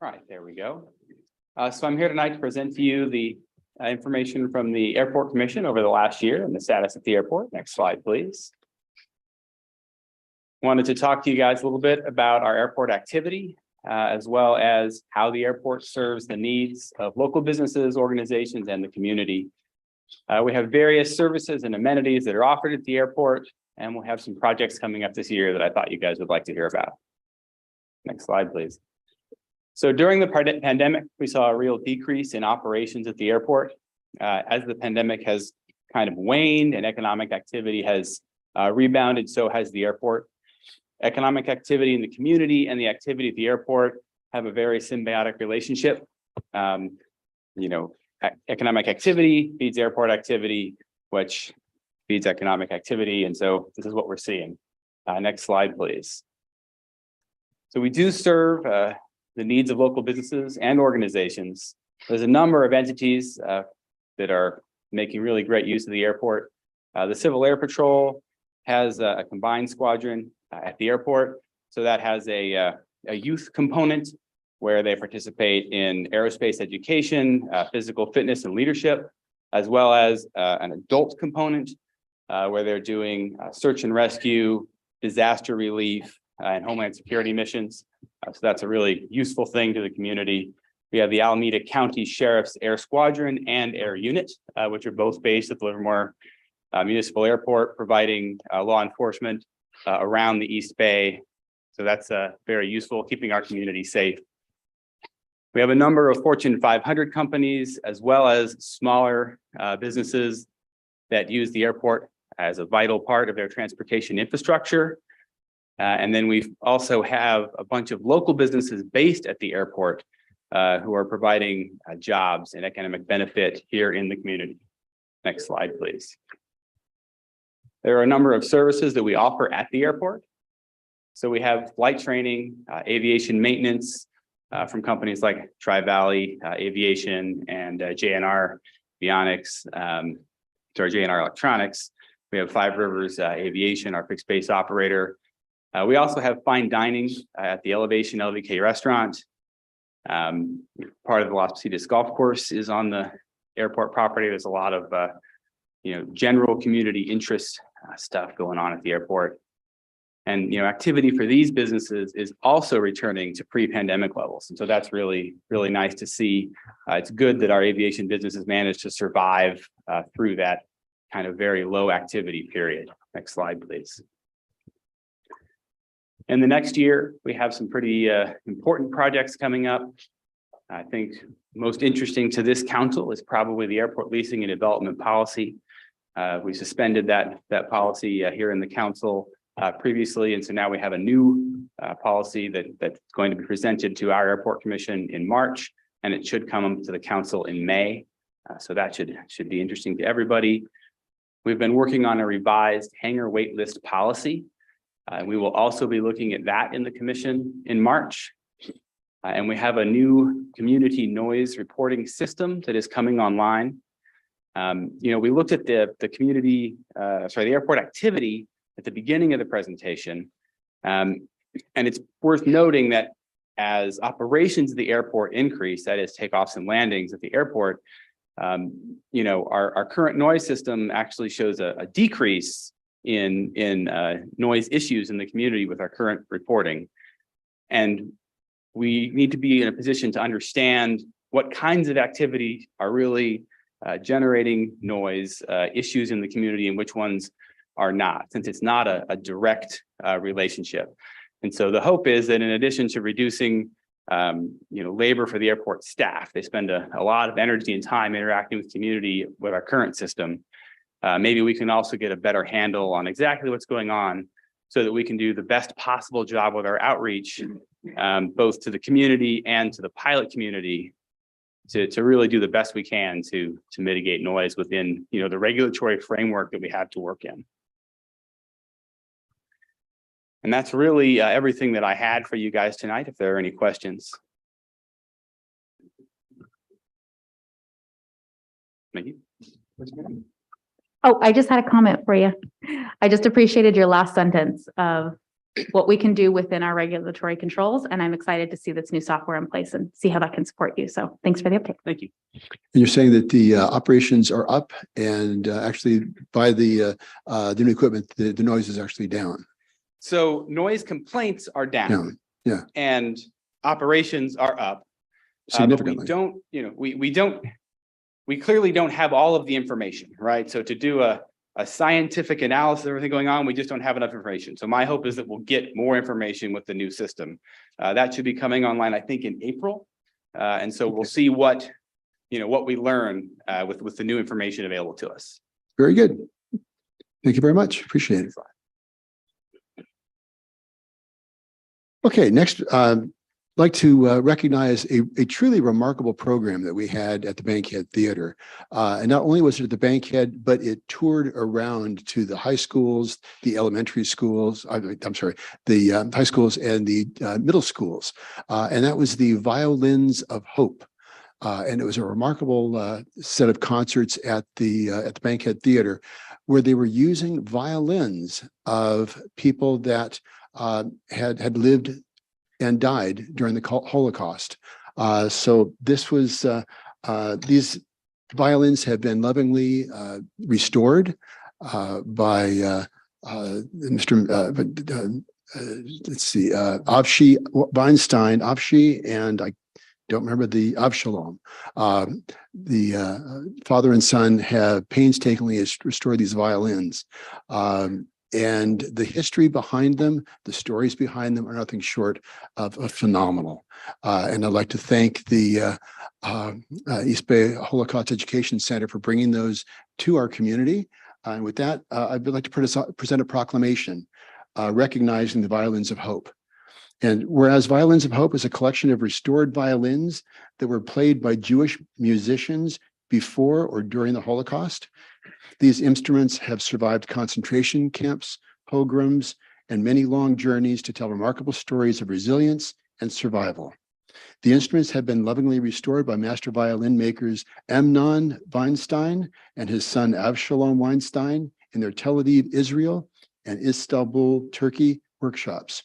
All right, there we go. So I'm here tonight to present to you the information from the Airport Commission over the last year and the status of the airport. Next slide, please. Wanted to talk to you guys a little bit about our airport activity, as well as how the airport serves the needs of local businesses, organizations, and the community. We have various services and amenities that are offered at the airport, and we'll have some projects coming up this year that I thought you guys would like to hear about. Next slide, please. So during the pandemic, we saw a real decrease in operations at the airport. As the pandemic has kind of waned and economic activity has rebounded, so has the airport. Economic activity in the community and the activity at the airport have a very symbiotic relationship. Economic activity feeds airport activity, which feeds economic activity. And so this is what we're seeing. Next slide, please. So we do serve the needs of local businesses and organizations. There's a number of entities that are making really great use of the airport. The Civil Air Patrol has a combined squadron at the airport. So that has a youth component where they participate in aerospace education, physical fitness and leadership, as well as an adult component where they're doing search and rescue, disaster relief, and homeland security missions. So that's a really useful thing to the community. We have the Alameda County Sheriff's Air Squadron and Air Unit, which are both based at the Livermore Municipal Airport, providing law enforcement around the East Bay. So that's very useful, keeping our community safe. We have a number of Fortune 500 companies, as well as smaller businesses that use the airport as a vital part of their transportation infrastructure. And then we also have a bunch of local businesses based at the airport who are providing jobs and economic benefit here in the community. Next slide, please. There are a number of services that we offer at the airport. So we have flight training, aviation maintenance from companies like Tri-Valley Aviation and JNR Avionics, JNR Electronics. We have Five Rivers Aviation, our fixed base operator. We also have fine dining at the Elevation LVK restaurant. Part of the Las Positas Golf Course is on the airport property. There's a lot of general community interest stuff going on at the airport. And activity for these businesses is also returning to pre-pandemic levels. And so that's really, really nice to see. It's good that our aviation businesses managed to survive through that kind of very low activity period. Next slide, please. In the next year, we have some pretty important projects coming up. I think most interesting to this council is probably the airport leasing and development policy. We suspended that policy here in the council previously, and so now we have a new policy that's going to be presented to our airport commission in March, and it should come to the council in May. So that should be interesting to everybody. We've been working on a revised hangar wait list policy. We will also be looking at that in the commission in March. And we have a new community noise reporting system that is coming online. We looked at the airport activity at the beginning of the presentation. And it's worth noting that as operations of the airport increase, that is takeoffs and landings at the airport, our current noise system actually shows a decrease in noise issues in the community with our current reporting. And we need to be in a position to understand what kinds of activity are really generating noise issues in the community and which ones are not, since it's not a direct relationship. And so the hope is that in addition to reducing labor for the airport staff, they spend a lot of energy and time interacting with community with our current system, maybe we can also get a better handle on exactly what's going on so that we can do the best possible job with our outreach, both to the community and to the pilot community to really do the best we can to mitigate noise within, the regulatory framework that we have to work in. And that's really everything that I had for you guys tonight. If there are any questions. Maggie? Oh, I just had a comment for you. I just appreciated your last sentence of what we can do within our regulatory controls. And I'm excited to see this new software in place and see how that can support you. So thanks for the update. Thank you. And you're saying that the operations are up and actually by the new equipment, the noise is actually down. So noise complaints are down. Yeah. And operations are up. Significantly. But we clearly don't have all of the information, right? So to do a scientific analysis of everything going on, we just don't have enough information. So my hope is that we'll get more information with the new system. That should be coming online, I think, in April. And so we'll see what we learn with the new information available to us. Very good. Thank you very much. Appreciate it. Okay, next, I'd like to recognize a truly remarkable program that we had at the Bankhead Theater. And not only was it at the Bankhead, but it toured around to the high schools, the elementary schools, the high schools and the middle schools. And that was the Violins of Hope. And it was a remarkable set of concerts at the Bankhead Theater where they were using violins of people that had lived and died during the Holocaust. So this was, these violins have been lovingly restored by Mr. Let's see, Avshi Weinstein, Avshi, and I don't remember the Avshalom. The father and son have painstakingly restored these violins. And the history behind them, the stories behind them are nothing short of phenomenal. And I'd like to thank the East Bay Holocaust Education Center for bringing those to our community. And with that, I would like to present a proclamation recognizing the Violins of Hope. And whereas Violins of Hope is a collection of restored violins that were played by Jewish musicians before or during the Holocaust, these instruments have survived concentration camps, pogroms, and many long journeys to tell remarkable stories of resilience and survival. The instruments have been lovingly restored by master violin makers Amnon Weinstein and his son Avshalom Weinstein in their Tel Aviv, Israel, and Istanbul, Turkey workshops.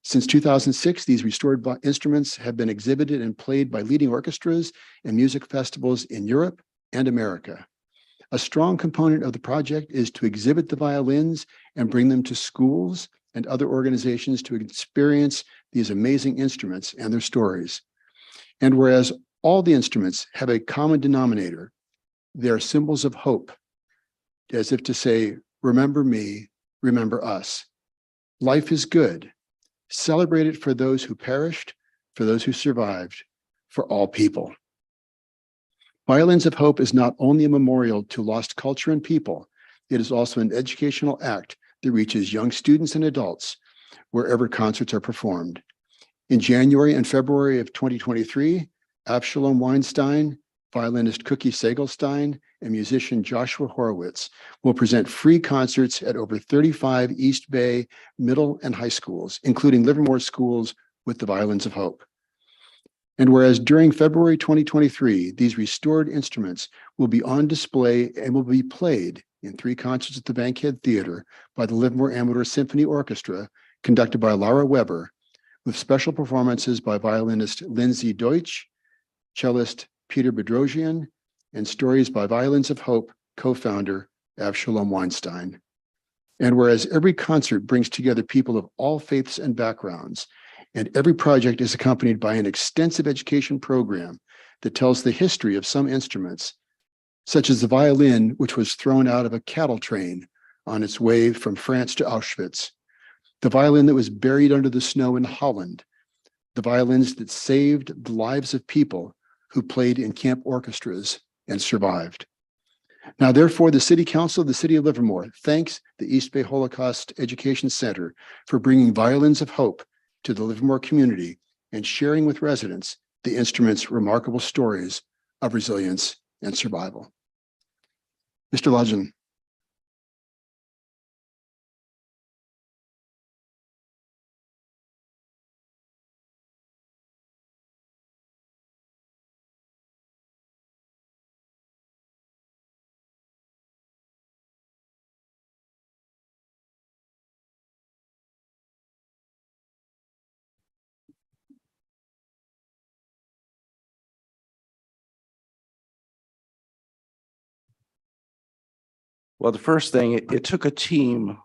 Since 2006, these restored instruments have been exhibited and played by leading orchestras and music festivals in Europe and America. A strong component of the project is to exhibit the violins and bring them to schools and other organizations to experience these amazing instruments and their stories. And whereas all the instruments have a common denominator, they are symbols of hope, as if to say, remember me, remember us. Life is good. Celebrate it for those who perished, for those who survived, for all people. Violins of Hope is not only a memorial to lost culture and people, it is also an educational act that reaches young students and adults wherever concerts are performed. In January and February of 2023, Avshalom Weinstein, violinist Cookie Segelstein, and musician Joshua Horowitz will present free concerts at over 35 East Bay middle and high schools, including Livermore schools with the Violins of Hope. And whereas during February 2023, these restored instruments will be on display and will be played in 3 concerts at the Bankhead Theater by the Livermore Amador Symphony Orchestra, conducted by Laura Weber, with special performances by violinist Lindsay Deutsch, cellist Peter Bedrosian, and stories by Violins of Hope co-founder Avshalom Weinstein. And whereas every concert brings together people of all faiths and backgrounds, and every project is accompanied by an extensive education program that tells the history of some instruments, such as the violin, which was thrown out of a cattle train on its way from France to Auschwitz, the violin that was buried under the snow in Holland, the violins that saved the lives of people who played in camp orchestras and survived. Now, therefore, the City Council of the City of Livermore thanks the East Bay Holocaust Education Center for bringing violins of hope to the Livermore community and sharing with residents the instrument's remarkable stories of resilience and survival. Mr. Lodgen. Well, the first thing, it took a team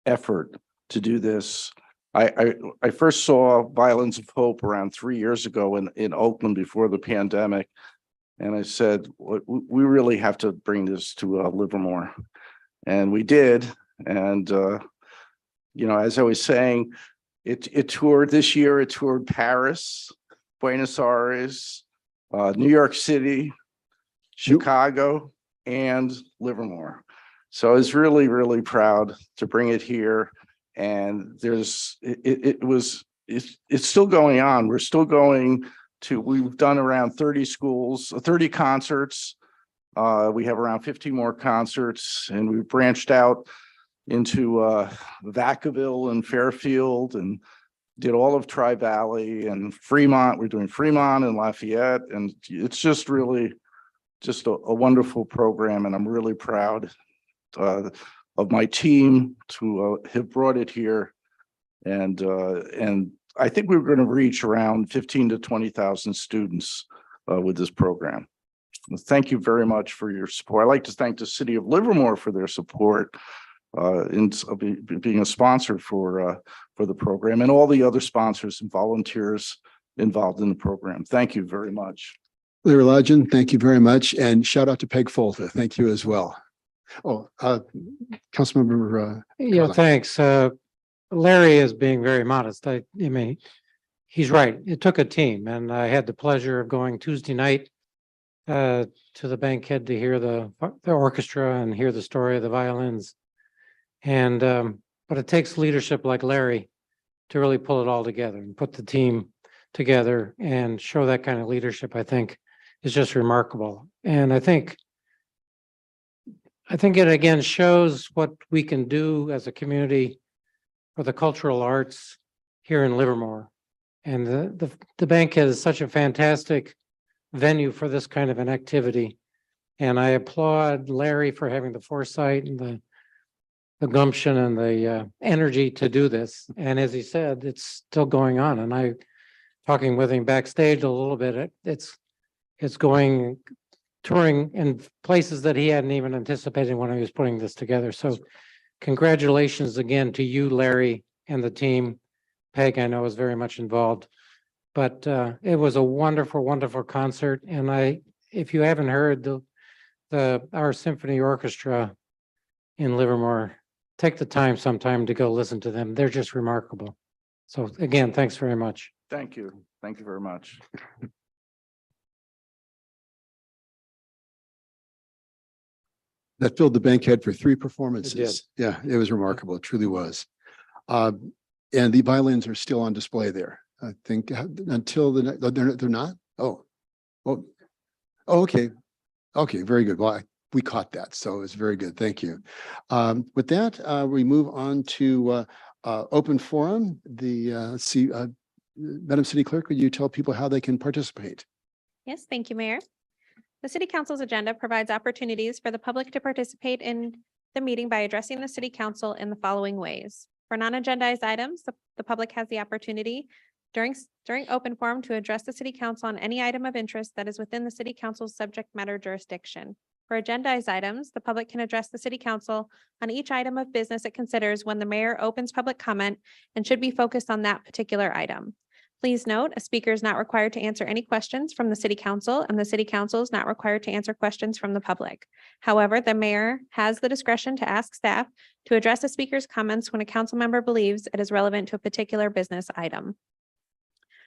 effort to do this. I first saw Violins of Hope around 3 years ago in Oakland before the pandemic. And I said, we really have to bring this to Livermore. And we did. And, you know, as I was saying, it toured this year, it toured Paris, Buenos Aires, New York City, Chicago, and Livermore. So I was really, really proud to bring it here. And it's still going on. We're still going to, we've done around 30 schools, 30 concerts. We have around 50 more concerts, and we've branched out into Vacaville and Fairfield, and did all of Tri-Valley and Fremont. We're doing Fremont and Lafayette, and it's just really just a wonderful program, and I'm really proud of my team to have brought it here. And I think we're going to reach around 15 to 20,000 students with this program. Thank you very much for your support. I'd like to thank the City of Livermore for their support in being a sponsor for the program, and all the other sponsors and volunteers involved in the program. Thank you very much. Larry Lodgen, thank you very much. And shout out to Peg Folta. Thank you as well. Oh, Councilmember. Yeah, thanks. Larry is being very modest. I mean, he's right. It took a team, and I had the pleasure of going Tuesday night to the Bankhead to hear the orchestra and hear the story of the violins. And but it takes leadership like Larry to really pull it all together and put the team together and show that kind of leadership. I think is just remarkable. And I think it again shows what we can do as a community for the cultural arts here in Livermore. And the Bankhead is such a fantastic venue for this kind of an activity. And I applaud Larry for having the foresight and the gumption and the energy to do this. And as he said, it's still going on. And I talking with him backstage a little bit, it's going touring in places that he hadn't even anticipated when he was putting this together. So congratulations again to you, Larry, and the team. Peg, I know, is very much involved, but it was a wonderful, wonderful concert. And if you haven't heard our symphony orchestra in Livermore, take the time sometime to go listen to them. They're just remarkable. So again, thanks very much. Thank you. Thank you very much. That filled the Bankhead for 3 performances. Yeah, it was remarkable. It truly was. And the violins are still on display there. I think until they're not. Oh, okay. Okay, very good. Well, we caught that, so it's very good. Thank you. With that, we move on to open forum. Madam City Clerk, would you tell people how they can participate? Yes, thank you, Mayor. The City Council's agenda provides opportunities for the public to participate in the meeting by addressing the City Council in the following ways. For non-agendized items, the public has the opportunity during open forum to address the City Council on any item of interest that is within the City Council's subject matter jurisdiction. For agendized items, the public can address the City Council on each item of business it considers when the mayor opens public comment and should be focused on that particular item. Please note, a speaker is not required to answer any questions from the City Council, and the City Council is not required to answer questions from the public. However, the mayor has the discretion to ask staff to address a speaker's comments when a council member believes it is relevant to a particular business item.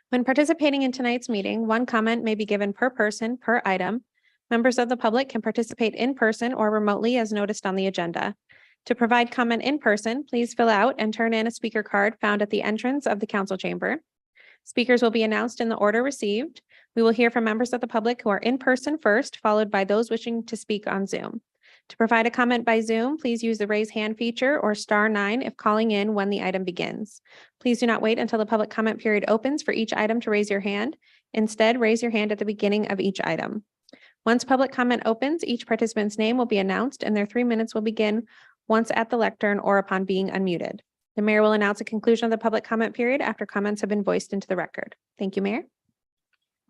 When participating in tonight's meeting, 1 comment may be given per person per item. Members of the public can participate in person or remotely as noticed on the agenda. To provide comment in person, please fill out and turn in a speaker card found at the entrance of the council chamber. Speakers will be announced in the order received. We will hear from members of the public who are in person first, followed by those wishing to speak on Zoom. To provide a comment by Zoom, please use the raise hand feature or *9 if calling in when the item begins. Please do not wait until the public comment period opens for each item to raise your hand. Instead, raise your hand at the beginning of each item. Once public comment opens, each participant's name will be announced and their 3 minutes will begin once at the lectern or upon being unmuted. The mayor will announce a conclusion of the public comment period after comments have been voiced into the record. Thank you, Mayor.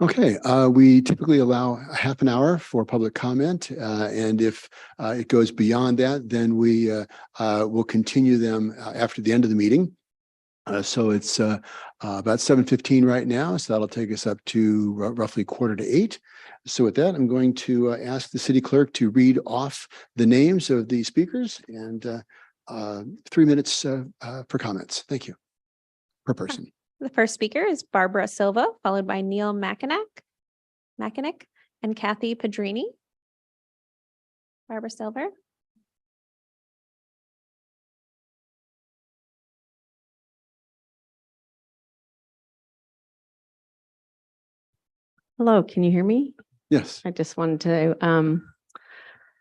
Okay, we typically allow a half an hour for public comment, and if it goes beyond that, then we will continue them after the end of the meeting. So it's about 7:15 right now, so that'll take us up to roughly 7:45. So with that, I'm going to ask the city clerk to read off the names of the speakers and 3 minutes for comments. Thank you. Per person. The first speaker is Barbara Silva, followed by Neil Mackinac and Kathy Pedrini. Barbara Silva. Hello, can you hear me? Yes. I just wanted to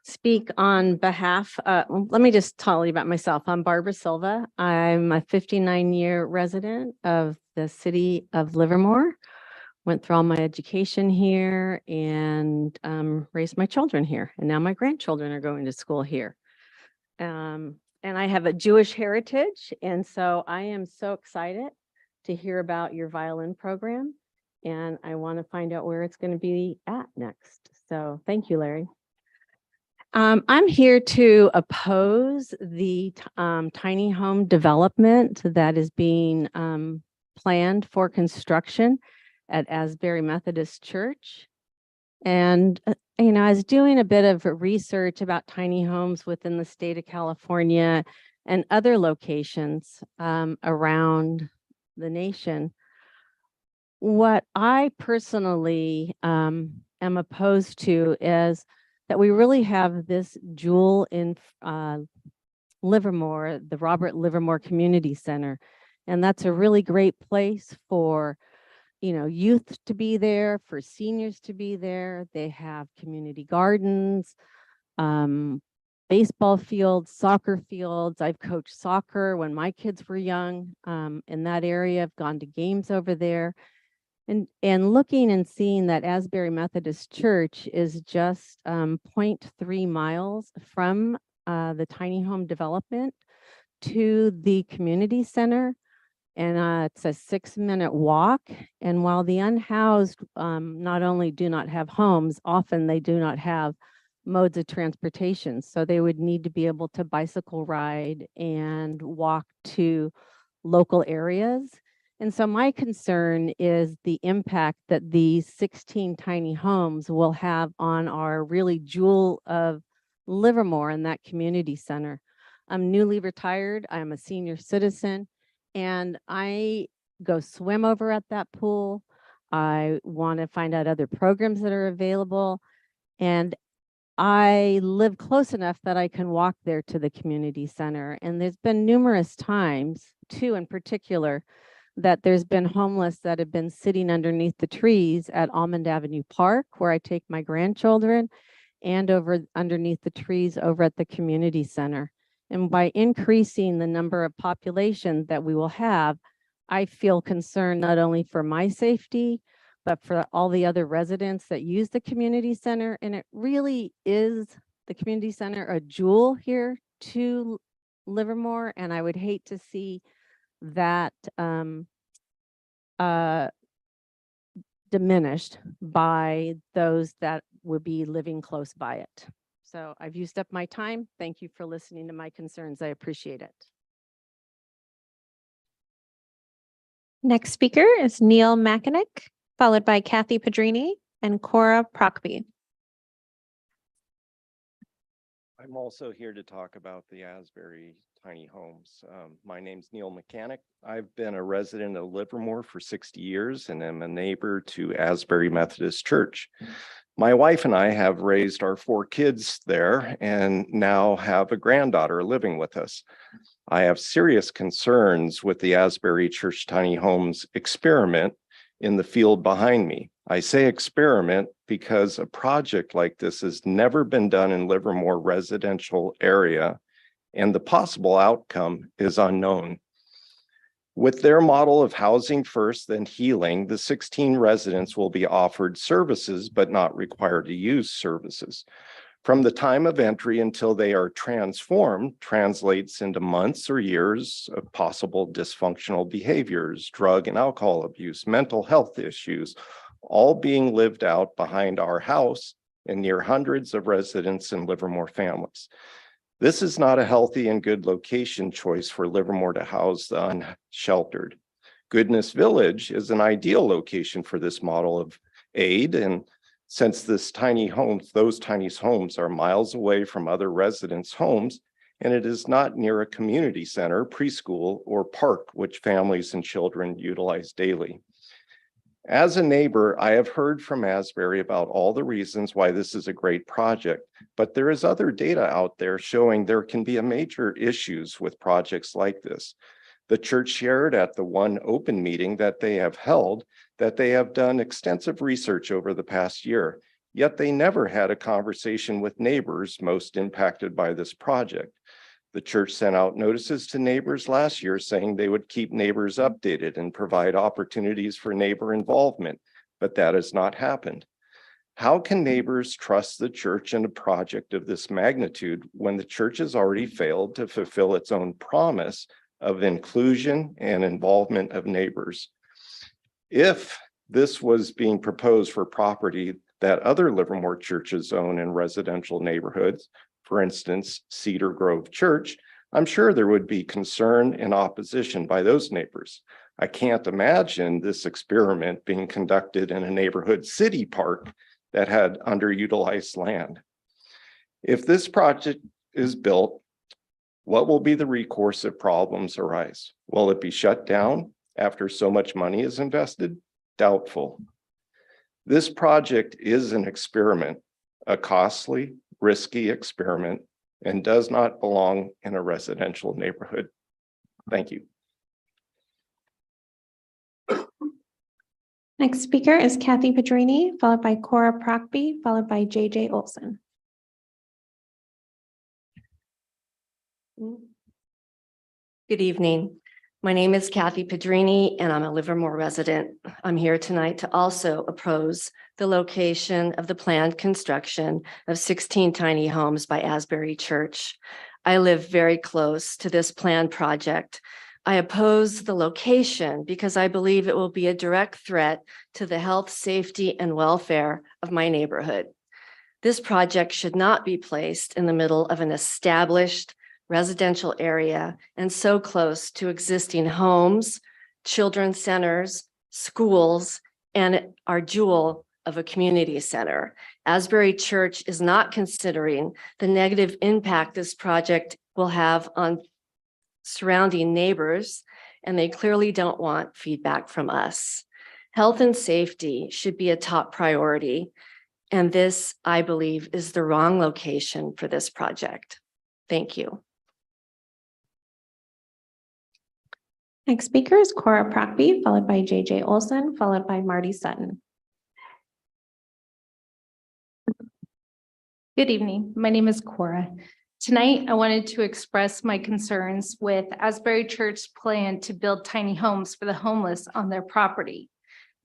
speak on behalf, let me just tell you about myself. I'm Barbara Silva. I'm a 59-year resident of the city of Livermore. Went through all my education here and raised my children here. And now my grandchildren are going to school here. And I have a Jewish heritage. And so I am so excited to hear about your violin program. And I want to find out where it's going to be at next. So thank you, Larry. I'm here to oppose the tiny home development that is being planned for construction at Asbury Methodist Church. And, you know, I was doing a bit of research about tiny homes within the state of California and other locations around the nation. What I personally am opposed to is that we really have this jewel in Livermore, the Robert Livermore Community Center. And that's a really great place for, you know, youth to be there, for seniors to be there. They have community gardens, baseball fields, soccer fields. I've coached soccer when my kids were young in that area. I've gone to games over there. And looking and seeing that Asbury Methodist Church is just 0.3 miles from the tiny home development to the community center. And it's a 6-minute walk. And while the unhoused not only do not have homes, often they do not have modes of transportation. So they would need to be able to bicycle ride and walk to local areas. And so my concern is the impact that these 16 tiny homes will have on our really jewel of Livermore and that community center. I'm newly retired. I'm a senior citizen, and I go swim over at that pool. I want to find out other programs that are available. And I live close enough that I can walk there to the community center. And there's been numerous times, two in particular, that there's been homeless that have been sitting underneath the trees at Almond Avenue Park, where I take my grandchildren, and over underneath the trees over at the community center. And by increasing the number of population that we will have, I feel concerned not only for my safety, but for all the other residents that use the community center. And it really is, the community center, a jewel here to Livermore. And I would hate to see that diminished by those that would be living close by it. So I've used up my time. Thank you for listening to my concerns. I appreciate it. Next speaker is Neil Mackinac, followed by Kathy Pedrini and Cora Prockby. I'm also here to talk about the Asbury tiny homes. My name's Neil Mechanic. I've been a resident of Livermore for 60 years and am a neighbor to Asbury Methodist Church. My wife and I have raised our 4 kids there and now have a granddaughter living with us. I have serious concerns with the Asbury Church Tiny Homes experiment in the field behind me. I say experiment because a project like this has never been done in Livermore residential area, and the possible outcome is unknown. With their model of housing first, then healing, the 16 residents will be offered services, but not required to use services. From the time of entry until they are transformed translates into months or years of possible dysfunctional behaviors, drug and alcohol abuse, mental health issues, all being lived out behind our house and near hundreds of residents and Livermore families. This is not a healthy and good location choice for Livermore to house the unsheltered. Goodness Village is an ideal location for this model of aid, and since those tiny homes are miles away from other residents' homes, and it is not near a community center, preschool, or park, which families and children utilize daily. As a neighbor, I have heard from Asbury about all the reasons why this is a great project, but there is other data out there showing there can be major issues with projects like this. The church shared at the one open meeting that they have held that they have done extensive research over the past year, yet they never had a conversation with neighbors most impacted by this project. The church sent out notices to neighbors last year saying they would keep neighbors updated and provide opportunities for neighbor involvement, but that has not happened. How can neighbors trust the church in a project of this magnitude when the church has already failed to fulfill its own promise of inclusion and involvement of neighbors? If this was being proposed for property that other Livermore churches own in residential neighborhoods, for instance, Cedar Grove Church, I'm sure there would be concern and opposition by those neighbors. I can't imagine this experiment being conducted in a neighborhood city park that had underutilized land. If this project is built, what will be the recourse if problems arise? Will it be shut down after so much money is invested? Doubtful. This project is an experiment, a costly, risky experiment, and does not belong in a residential neighborhood. Thank you. Next speaker is Kathy Pedrini, followed by Cora Procby, followed by JJ Olson. Good evening. My name is Kathy Pedrini, and I'm a Livermore resident. I'm here tonight to also oppose the location of the planned construction of 16 tiny homes by Asbury Church. I live very close to this planned project. I oppose the location because I believe it will be a direct threat to the health, safety, and welfare of my neighborhood. This project should not be placed in the middle of an established residential area and so close to existing homes, children's centers, schools, and our jewel of a community center. Asbury Church is not considering the negative impact this project will have on surrounding neighbors, and they clearly don't want feedback from us. Health and safety should be a top priority, and this, I believe, is the wrong location for this project. Thank you. Next speaker is Cora Procby, followed by JJ Olson, followed by Marty Sutton. Good evening. My name is Cora. Tonight, I wanted to express my concerns with Asbury Church's plan to build tiny homes for the homeless on their property.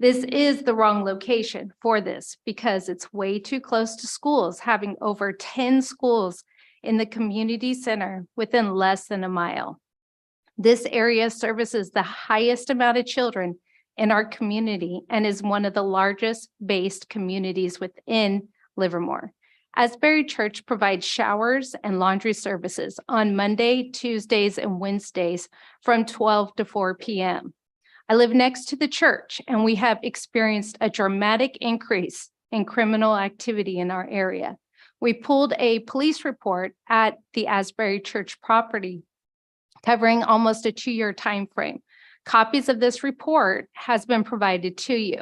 This is the wrong location for this because it's way too close to schools, having over 10 schools in the community center within less than a mile. This area services the highest amount of children in our community and is one of the largest based communities within Livermore. Asbury Church provides showers and laundry services on Monday, Tuesdays, and Wednesdays from 12 to 4 p.m. I live next to the church, and we have experienced a dramatic increase in criminal activity in our area. We pulled a police report at the Asbury Church property covering almost a 2-year time frame. Copies of this report has been provided to you.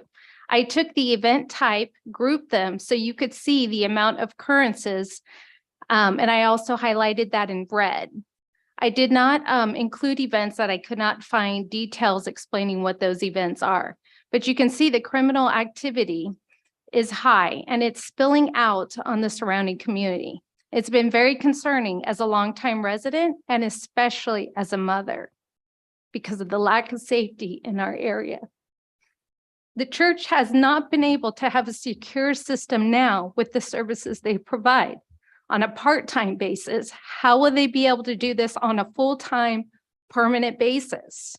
I took the event type, grouped them so you could see the amount of occurrences, and I also highlighted that in red. I did not include events that I could not find details explaining what those events are, but you can see the criminal activity is high and it's spilling out on the surrounding community. It's been very concerning as a longtime resident and especially as a mother because of the lack of safety in our area. The church has not been able to have a secure system now with the services they provide on a part-time basis. How will they be able to do this on a full-time permanent basis?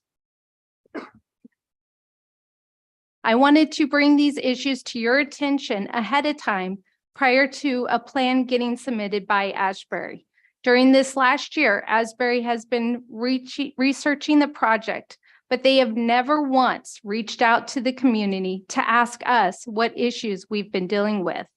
I wanted to bring these issues to your attention ahead of time prior to a plan getting submitted by Asbury. During this last year, Asbury has been researching the project, but they have never once reached out to the community to ask us what issues we've been dealing with,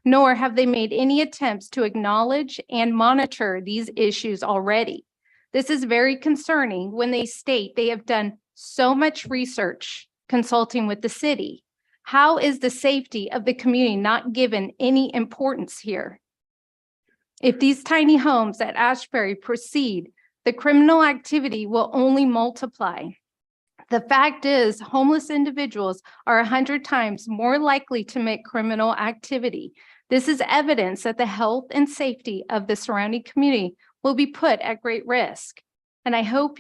nor have they made any attempts to acknowledge and monitor these issues already. This is very concerning when they state they have done so much research consulting with the city. How is the safety of the community not given any importance here? If these tiny homes at Asbury proceed, the criminal activity will only multiply. The fact is, homeless individuals are 100 times more likely to commit criminal activity. This is evidence that the health and safety of the surrounding community will be put at great risk. And I hope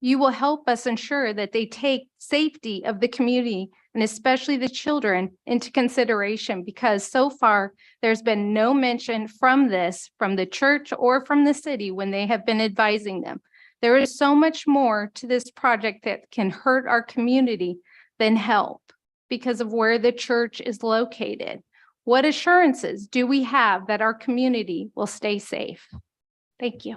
you will help us ensure that they take safety of the community and especially the children into consideration, because so far there's been no mention from the church or from the city when they have been advising them. There is so much more to this project that can hurt our community than help because of where the church is located. What assurances do we have that our community will stay safe? Thank you.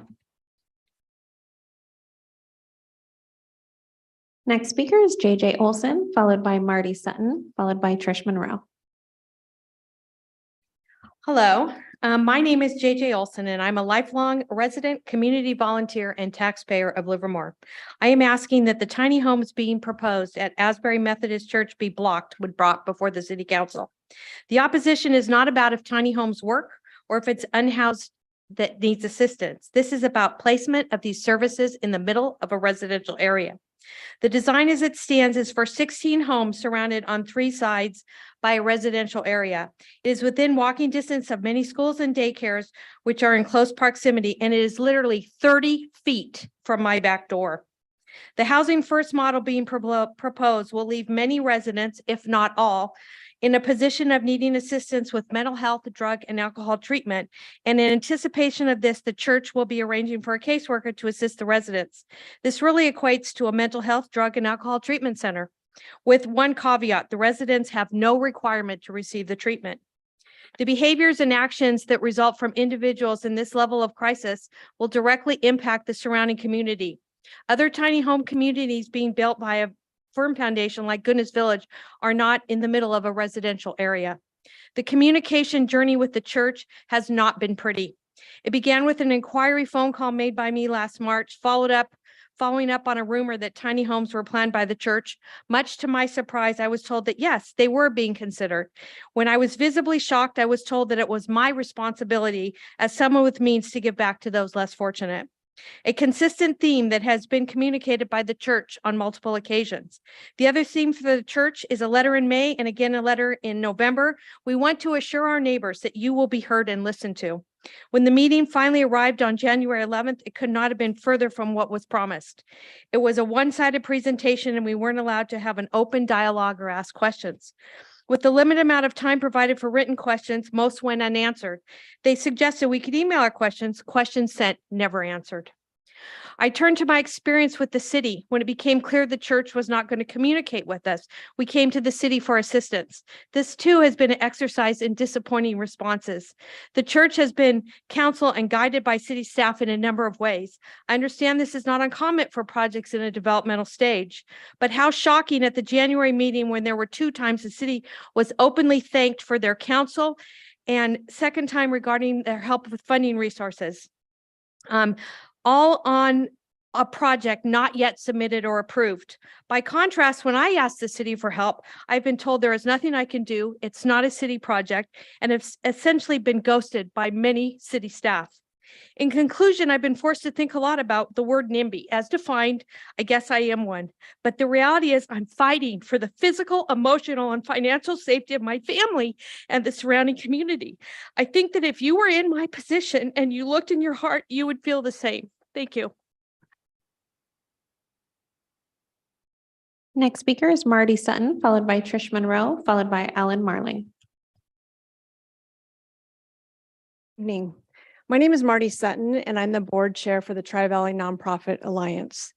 Next speaker is JJ Olson, followed by Marty Sutton, followed by Trish Monroe. Hello, my name is JJ Olson and I'm a lifelong resident, community volunteer and taxpayer of Livermore. I am asking that the tiny homes being proposed at Asbury Methodist Church be blocked when brought before the city council. The opposition is not about if tiny homes work or if it's unhoused that needs assistance. This is about placement of these services in the middle of a residential area. The design as it stands is for 16 homes surrounded on 3 sides by a residential area. It is within walking distance of many schools and daycares, which are in close proximity, and it is literally 30 feet from my back door. The Housing First model being proposed will leave many residents, if not all, in a position of needing assistance with mental health, drug, and alcohol treatment. And in anticipation of this, the church will be arranging for a caseworker to assist the residents. This really equates to a mental health, drug, and alcohol treatment center. With one caveat, the residents have no requirement to receive the treatment. The behaviors and actions that result from individuals in this level of crisis will directly impact the surrounding community. Other tiny home communities being built by a firm foundation like Goodness Village are not in the middle of a residential area. The communication journey with the church has not been pretty. It began with an inquiry phone call made by me last March, following up on a rumor that tiny homes were planned by the church. Much to my surprise, I was told that yes, they were being considered. When I was visibly shocked, I was told that it was my responsibility as someone with means to give back to those less fortunate. A consistent theme that has been communicated by the church on multiple occasions. The other theme for the church is a letter in May and again a letter in November. We want to assure our neighbors that you will be heard and listened to. When the meeting finally arrived on January 11th, it could not have been further from what was promised. It was a one-sided presentation and we weren't allowed to have an open dialogue or ask questions. With the limited amount of time provided for written questions, most went unanswered. They suggested we could email our questions sent, never answered. I turned to my experience with the city. When it became clear the church was not going to communicate with us, we came to the city for assistance. This too has been an exercise in disappointing responses. The church has been counseled and guided by city staff in a number of ways. I understand this is not uncommon for projects in a developmental stage, but how shocking at the January meeting when there were 2 times the city was openly thanked for their counsel And second time regarding their help with funding resources. All on a project not yet submitted or approved. By contrast, when I asked the city for help, I've been told there is nothing I can do. It's not a city project, and it's essentially been ghosted by many city staff. In conclusion, I've been forced to think a lot about the word NIMBY as defined. I guess I am one, but the reality is I'm fighting for the physical, emotional, and financial safety of my family and the surrounding community. I think that if you were in my position and you looked in your heart, you would feel the same. Thank you. Next speaker is Marty Sutton, followed by Trish Monroe, followed by Alan Marling. Evening. My name is Marty Sutton, and I'm the board chair for the Tri-Valley Nonprofit Alliance.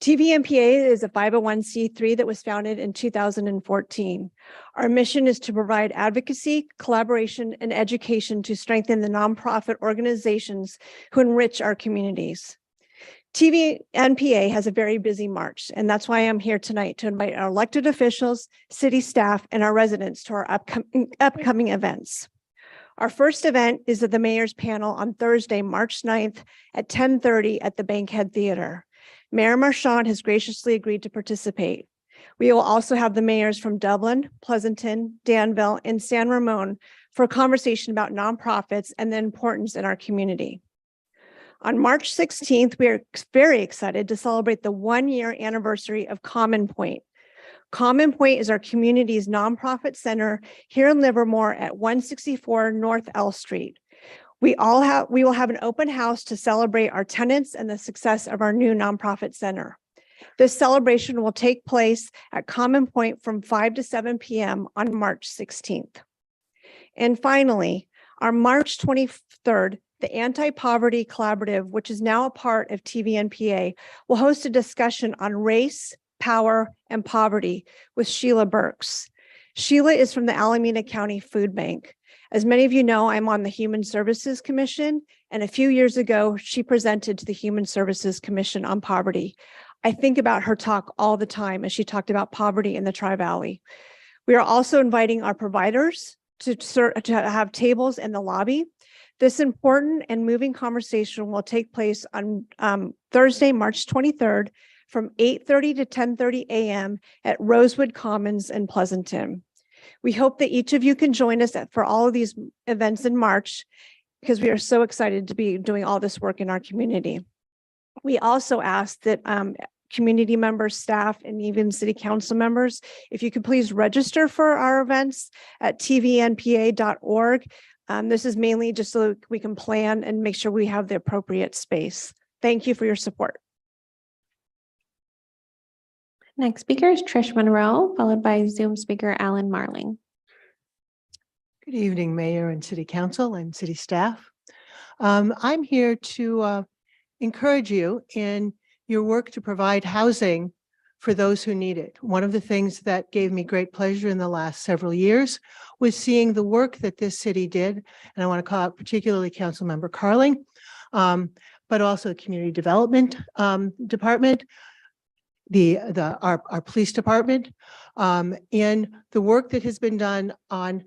TVNPA is a 501c3 that was founded in 2014. Our mission is to provide advocacy, collaboration, and education to strengthen the nonprofit organizations who enrich our communities. TVNPA has a very busy March, and that's why I'm here tonight to invite our elected officials, city staff, and our residents to our upcoming events. Our first event is at the Mayor's Panel on Thursday, March 9th at 10:30 at the Bankhead Theater. Mayor Marchand has graciously agreed to participate. We will also have the mayors from Dublin, Pleasanton, Danville, and San Ramon for a conversation about nonprofits and the importance in our community. On March 16th, we are very excited to celebrate the 1-year anniversary of Common Point. Common Point is our community's nonprofit center here in Livermore at 164 North L Street. We will have an open house to celebrate our tenants and the success of our new nonprofit center. This celebration will take place at Common Point from 5 to 7 p.m. on March 16th. And finally, on March 23rd, the Anti-Poverty Collaborative, which is now a part of TVNPA, will host a discussion on race, power, and poverty with Sheila Burks. Sheila is from the Alameda County Food Bank. As many of you know, I'm on the Human Services Commission, and a few years ago, she presented to the Human Services Commission on poverty. I think about her talk all the time as she talked about poverty in the Tri-Valley. We are also inviting our providers to have tables in the lobby. This important and moving conversation will take place on Thursday, March 23rd from 8:30 to 10:30 a.m. at Rosewood Commons in Pleasanton. We hope that each of you can join us for all of these events in March because we are so excited to be doing all this work in our community. We also ask that community members, staff, and even city council members, if you could please register for our events at tvnpa.org. This is mainly just so we can plan and make sure we have the appropriate space. Thank you for your support. Next speaker is Trish Monroe, followed by Zoom speaker Alan Marling. Good evening, Mayor and City Council and City staff. I'm here to encourage you in your work to provide housing for those who need it. One of the things that gave me great pleasure in the last several years was seeing the work that this city did, and I want to call out particularly Councilmember Carling, but also the Community Development Department, our police department, and the work that has been done on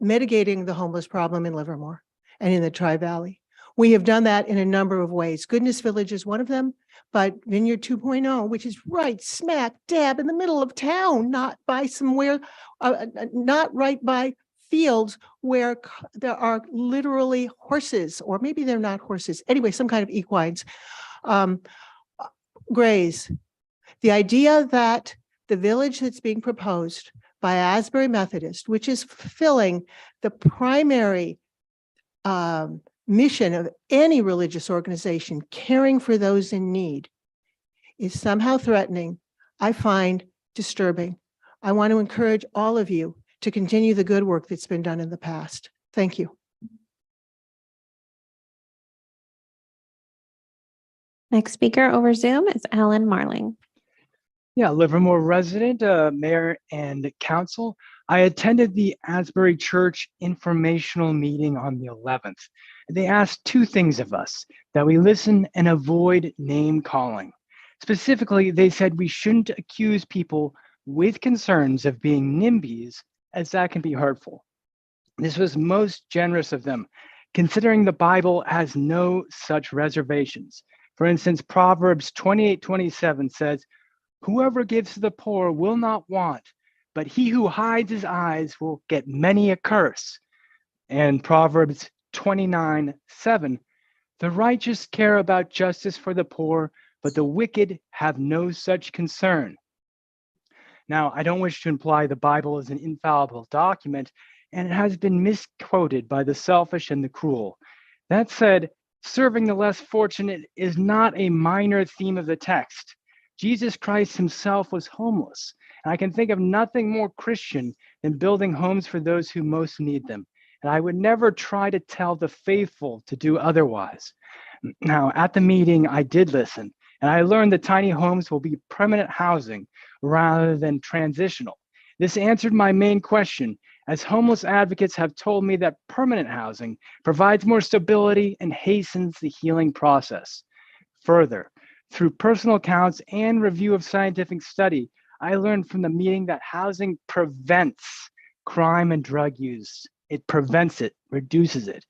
mitigating the homeless problem in Livermore and in the Tri-Valley. We have done that in a number of ways. Goodness Village is one of them, but Vineyard 2.0, which is right smack dab in the middle of town, not by somewhere, not right by fields where there are literally horses, or maybe they're not horses. Anyway, some kind of equines. Graze. The idea that the village that's being proposed by Asbury Methodist, which is fulfilling the primary mission of any religious organization, caring for those in need, is somehow threatening, I find disturbing. I want to encourage all of you to continue the good work that's been done in the past. Thank you. Next speaker over Zoom is Alan Marling. Yeah, Livermore resident, mayor and council. I attended the Asbury Church informational meeting on the 11th. They asked two things of us: that we listen and avoid name calling. Specifically, they said we shouldn't accuse people with concerns of being NIMBYs, as that can be hurtful. This was most generous of them, considering the Bible has no such reservations. For instance, Proverbs 28:27 says, "Whoever gives to the poor will not want, but he who hides his eyes will get many a curse." And Proverbs 29:7, "The righteous care about justice for the poor, but the wicked have no such concern." Now, I don't wish to imply the Bible is an infallible document, and it has been misquoted by the selfish and the cruel. That said, serving the less fortunate is not a minor theme of the text. Jesus Christ himself was homeless, and I can think of nothing more Christian than building homes for those who most need them. And I would never try to tell the faithful to do otherwise. Now, at the meeting, I did listen, and I learned that tiny homes will be permanent housing rather than transitional. This answered my main question, as homeless advocates have told me that permanent housing provides more stability and hastens the healing process. Further, through personal accounts and review of scientific study, I learned from the meeting that housing prevents crime and drug use. It prevents it, reduces it.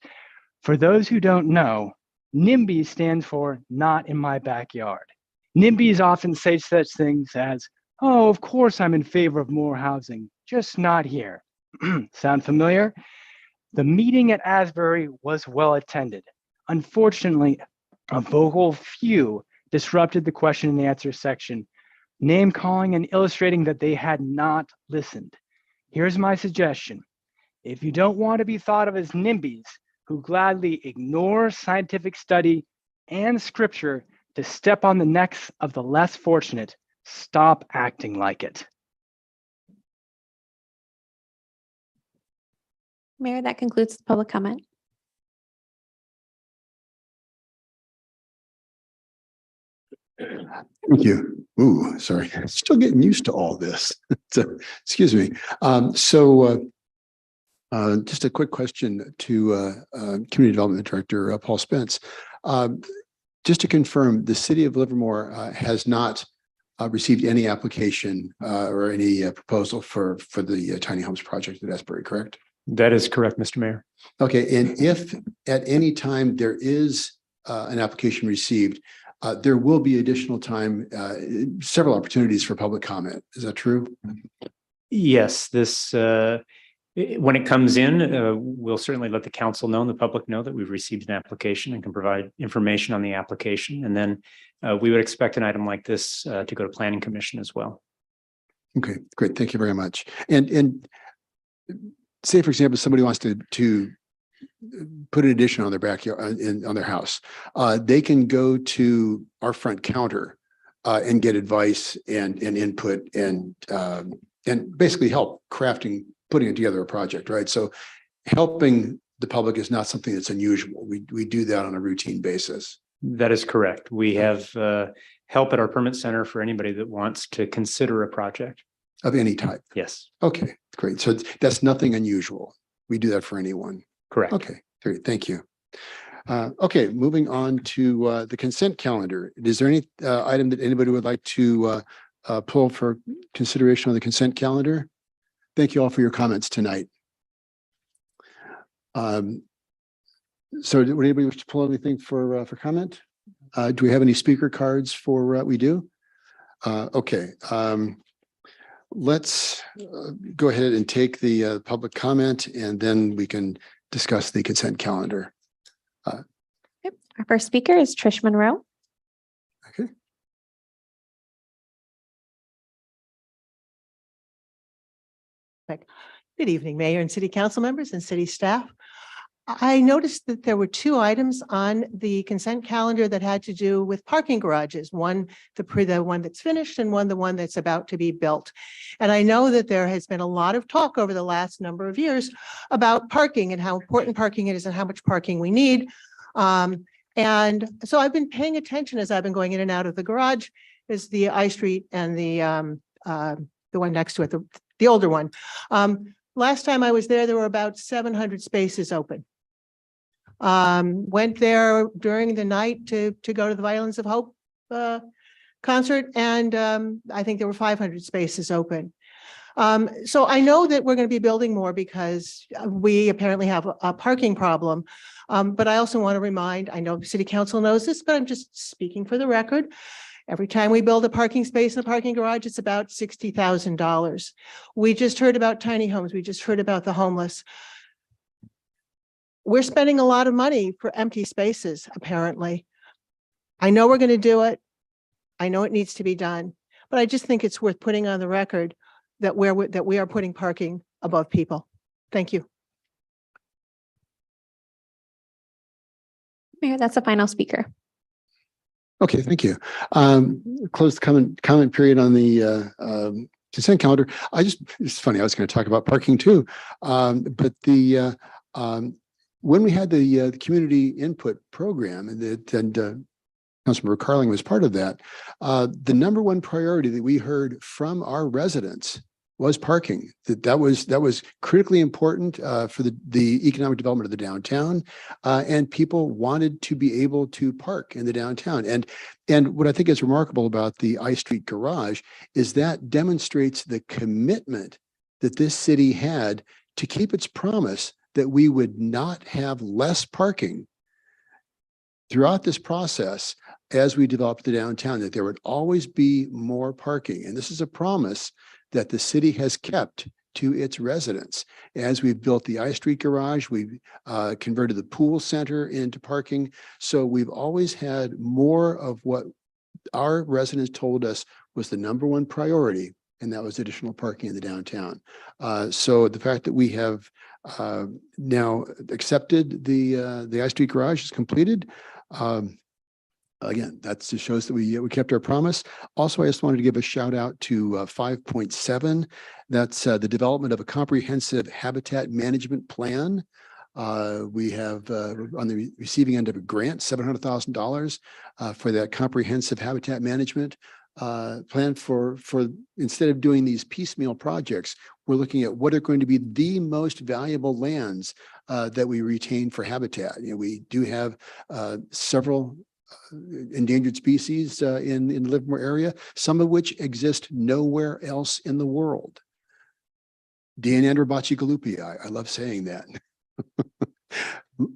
For those who don't know, NIMBY stands for not in my backyard. NIMBYs often say such things as, "Oh, of course I'm in favor of more housing, just not here." Sound familiar? The meeting at Asbury was well attended. Unfortunately, a vocal few disrupted the question and answer section, name calling and illustrating that they had not listened. Here's my suggestion. If you don't want to be thought of as NIMBYs who gladly ignore scientific study and scripture to step on the necks of the less fortunate, stop acting like it. Mayor, that concludes the public comment. Thank you. Ooh, sorry. Still getting used to all this. So, excuse me. Just a quick question to Community Development Director Paul Spence. Just to confirm, the city of Livermore has not received any application or any proposal for the tiny homes project at Asbury, correct? That is correct, Mr. Mayor. Okay, and if at any time there is an application received, there will be additional time, several opportunities for public comment. Is that true? Yes, this, when it comes in, we'll certainly let the council know and the public know that we've received an application and can provide information on the application. And then we would expect an item like this to go to Planning Commission as well. Okay, great. Thank you very much. And say, for example, somebody wants to put an addition on their backyard, on their house. They can go to our front counter and get advice and input and basically help putting together a project, right? So helping the public is not something that's unusual. We do that on a routine basis. That is correct. We have help at our permit center for anybody that wants to consider a project. Of any type? Yes. Okay, great. So that's nothing unusual. We do that for anyone. Correct. Okay, great. Thank you. Okay, moving on to the consent calendar. Is there any item that anybody would like to pull for consideration on the consent calendar? Thank you all for your comments tonight. So would anybody wish to pull anything for comment? Do we have any speaker cards for we do? Okay. Let's go ahead and take the public comment, and then we can discuss the consent calendar. Our first speaker is Trish Monroe. Okay. Good evening, Mayor and City Council members and city staff. I noticed that there were two items on the consent calendar that had to do with parking garages. One, the one that's finished, and the one that's about to be built. And I know that there has been a lot of talk over the last number of years about parking and how important parking is and how much parking we need. And so I've been paying attention as I've been going in and out of the garage, is the I Street and the one next to it, the older one. Last time I was there were about 700 spaces open. Went there during the night to go to the Violence of Hope concert, and I think there were 500 spaces open. So I know that we're going to be building more because we apparently have a parking problem. But I also want to remind, I know the city council knows this, but I'm just speaking for the record. Every time we build a parking space in a parking garage, it's about $60,000. We just heard about tiny homes. We just heard about the homeless. We're spending a lot of money for empty spaces, apparently. I know we're going to do it. I know it needs to be done, but I just think it's worth putting on the record that we are putting parking above people. Thank you. Mayor, that's the final speaker. Okay, thank you. Close the comment period on the consent calendar. It's funny, I was going to talk about parking too. But when we had the community input program and Councilmember Carling was part of that, the number one priority that we heard from our residents was parking. That was critically important for the economic development of the downtown, and people wanted to be able to park in the downtown. And what I think is remarkable about the I Street Garage is that demonstrates the commitment that this city had to keep its promise that we would not have less parking throughout this process as we developed the downtown, that there would always be more parking. And this is a promise that the city has kept to its residents. As we've built the I Street Garage, we've converted the pool center into parking. So we've always had more of what our residents told us was the number one priority, and that was additional parking in the downtown. So the fact that we have now accepted the I Street Garage is completed. Again, that just shows that we kept our promise. Also, I just wanted to give a shout out to 5.7. That's the development of a comprehensive habitat management plan. We have on the receiving end of a grant, $700,000 for that comprehensive habitat management plan for instead of doing these piecemeal projects, we're looking at what are going to be the most valuable lands that we retain for habitat. You know, we do have several endangered species in the Livermore area, some of which exist nowhere else in the world. Deanandra bacchigalupii, I love saying that.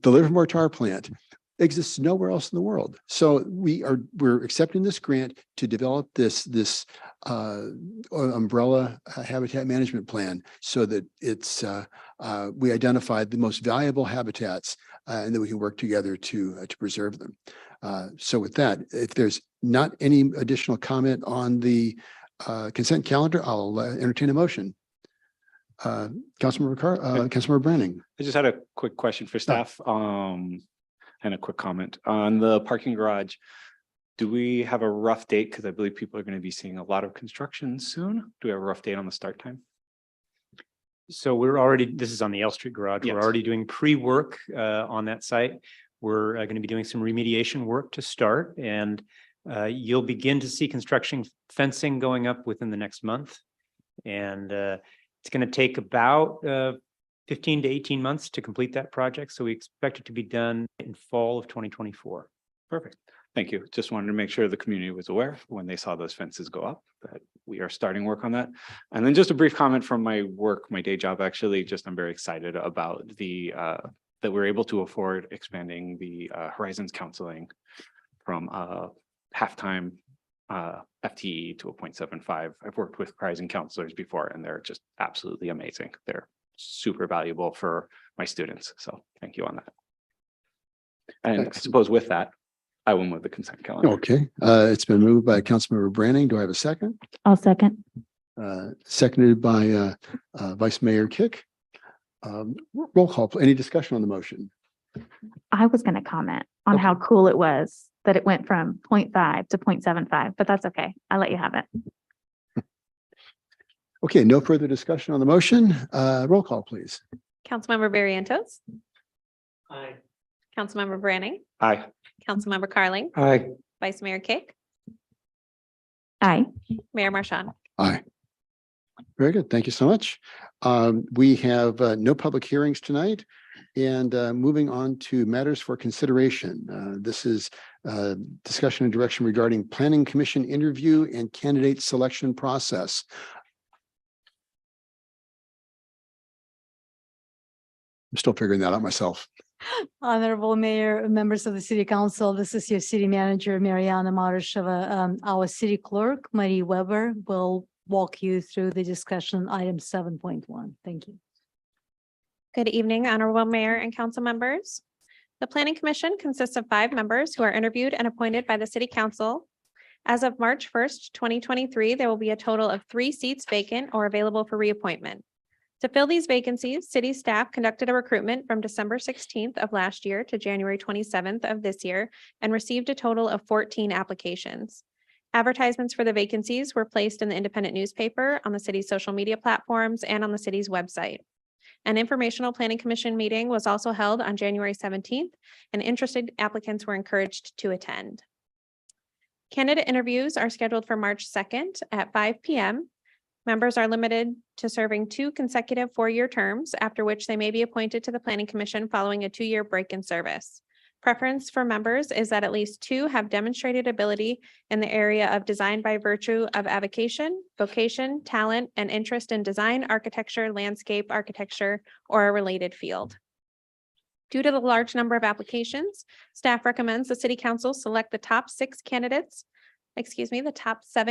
The Livermore tar plant exists nowhere else in the world. So we're accepting this grant to develop this umbrella habitat management plan so that it's we identified the most valuable habitats and that we can work together to preserve them. So with that, if there's not any additional comment on the consent calendar, I'll entertain a motion. Councilmember Branning. I just had a quick question for staff and a quick comment on the parking garage. Do we have a rough date? Because I believe people are going to be seeing a lot of construction soon. Do we have a rough date on the start time? So this is on the L Street Garage. Yes. We're already doing pre-work on that site. We're going to be doing some remediation work to start, and you'll begin to see construction fencing going up within the next month. And it's going to take about 15 to 18 months to complete that project. So we expect it to be done in fall of 2024. Perfect. Thank you. Just wanted to make sure the community was aware when they saw those fences go up that we are starting work on that. And then just a brief comment from my work, my day job, actually, just I'm very excited about the that we're able to afford expanding the Horizons counseling from half-time FTE to a 0.75. I've worked with Horizon counselors before, and they're just absolutely amazing. They're super valuable for my students. So thank you on that. And Excellent. I suppose with that, I will move the consent calendar. Okay, it's been moved by Councilmember Branning. Do I have a second? I'll second. Seconded by Vice Mayor Kick. Roll call. Any discussion on the motion? I was going to comment on how cool it was that it went from 0.5 to 0.75, but that's okay. I'll let you have it. Okay, no further discussion on the motion. Roll call, please. Councilmember Barrientos, Aye. Councilmember Branning, Aye. Councilmember Carling, Aye. Vice Mayor Kick, Aye. Mayor Marchand. Aye. Very good. Thank you so much. We have no public hearings tonight. And moving on to matters for consideration. This is discussion and direction regarding Planning Commission interview and candidate selection process. I'm still figuring that out myself. Honorable Mayor, members of the City Council, this is your City Manager, Mariana Marasheva. Our City Clerk, Marie Weber, will walk you through the discussion item 7.1. Thank you. Good evening, honorable mayor and council members. The planning commission consists of 5 members who are interviewed and appointed by the city council. As of March 1st, 2023, there will be a total of 3 seats vacant or available for reappointment. To fill these vacancies, city staff conducted a recruitment from December 16th of last year to January 27th of this year and received a total of 14 applications. Advertisements for the vacancies were placed in the independent newspaper, on the city's social media platforms, and on the city's website. An informational planning commission meeting was also held on January 17th, and interested applicants were encouraged to attend. Candidate interviews are scheduled for March 2nd at 5 p.m. Members are limited to serving 2 consecutive 4-year terms, after which they may be appointed to the planning commission following a 2-year break in service. Preference for members is that at least 2 have demonstrated ability in the area of design by virtue of avocation, vocation, talent, and interest in design, architecture, landscape architecture, or a related field. Due to the large number of applications, staff recommends the city council select the top 7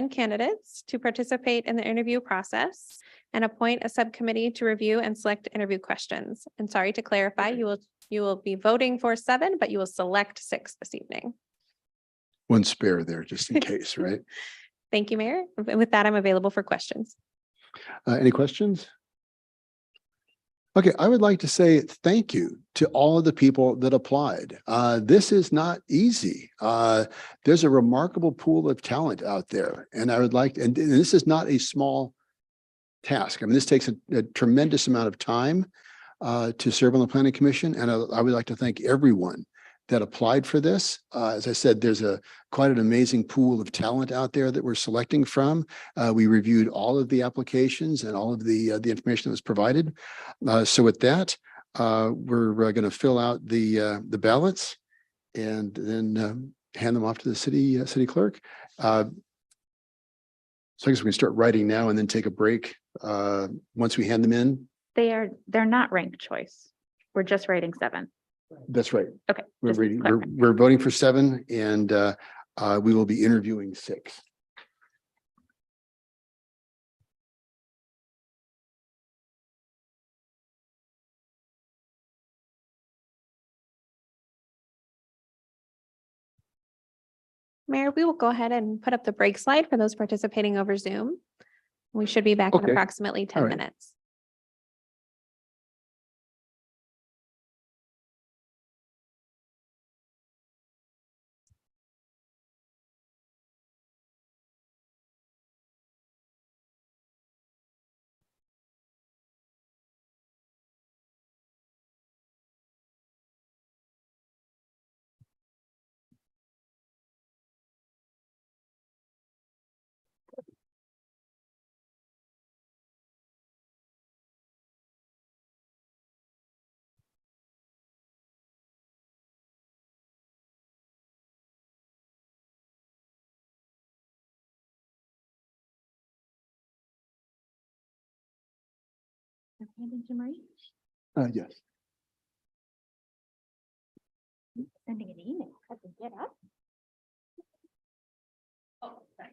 candidates to participate in the interview process and appoint a subcommittee to review and select interview questions. And sorry to clarify, you will be voting for 7, but you will select 6 this evening. One spare there, just in case, right? Thank you, Mayor. And with that, I'm available for questions. Any questions? Okay, I would like to say thank you to all of the people that applied. This is not easy. There's a remarkable pool of talent out there, and I would like, and this is not a small task. I mean, this takes a tremendous amount of time to serve on the planning commission, and I would like to thank everyone that applied for this. As I said, there's quite an amazing pool of talent out there that we're selecting from. We reviewed all of the applications and all of the information that was provided. So with that, we're going to fill out the ballots and then hand them off to the city clerk. So I guess we can start writing now and then take a break once we hand them in. They're not ranked choice. We're just writing 7. That's right. Okay. We're just reading, clarifying. we're voting for 7 and we will be interviewing 6. Mayor, we will go ahead and put up the break slide for those participating over Zoom. We should be back in Okay. approximately 10 All right. minutes. Yes. Sending an email. I can get up. Oh, sorry.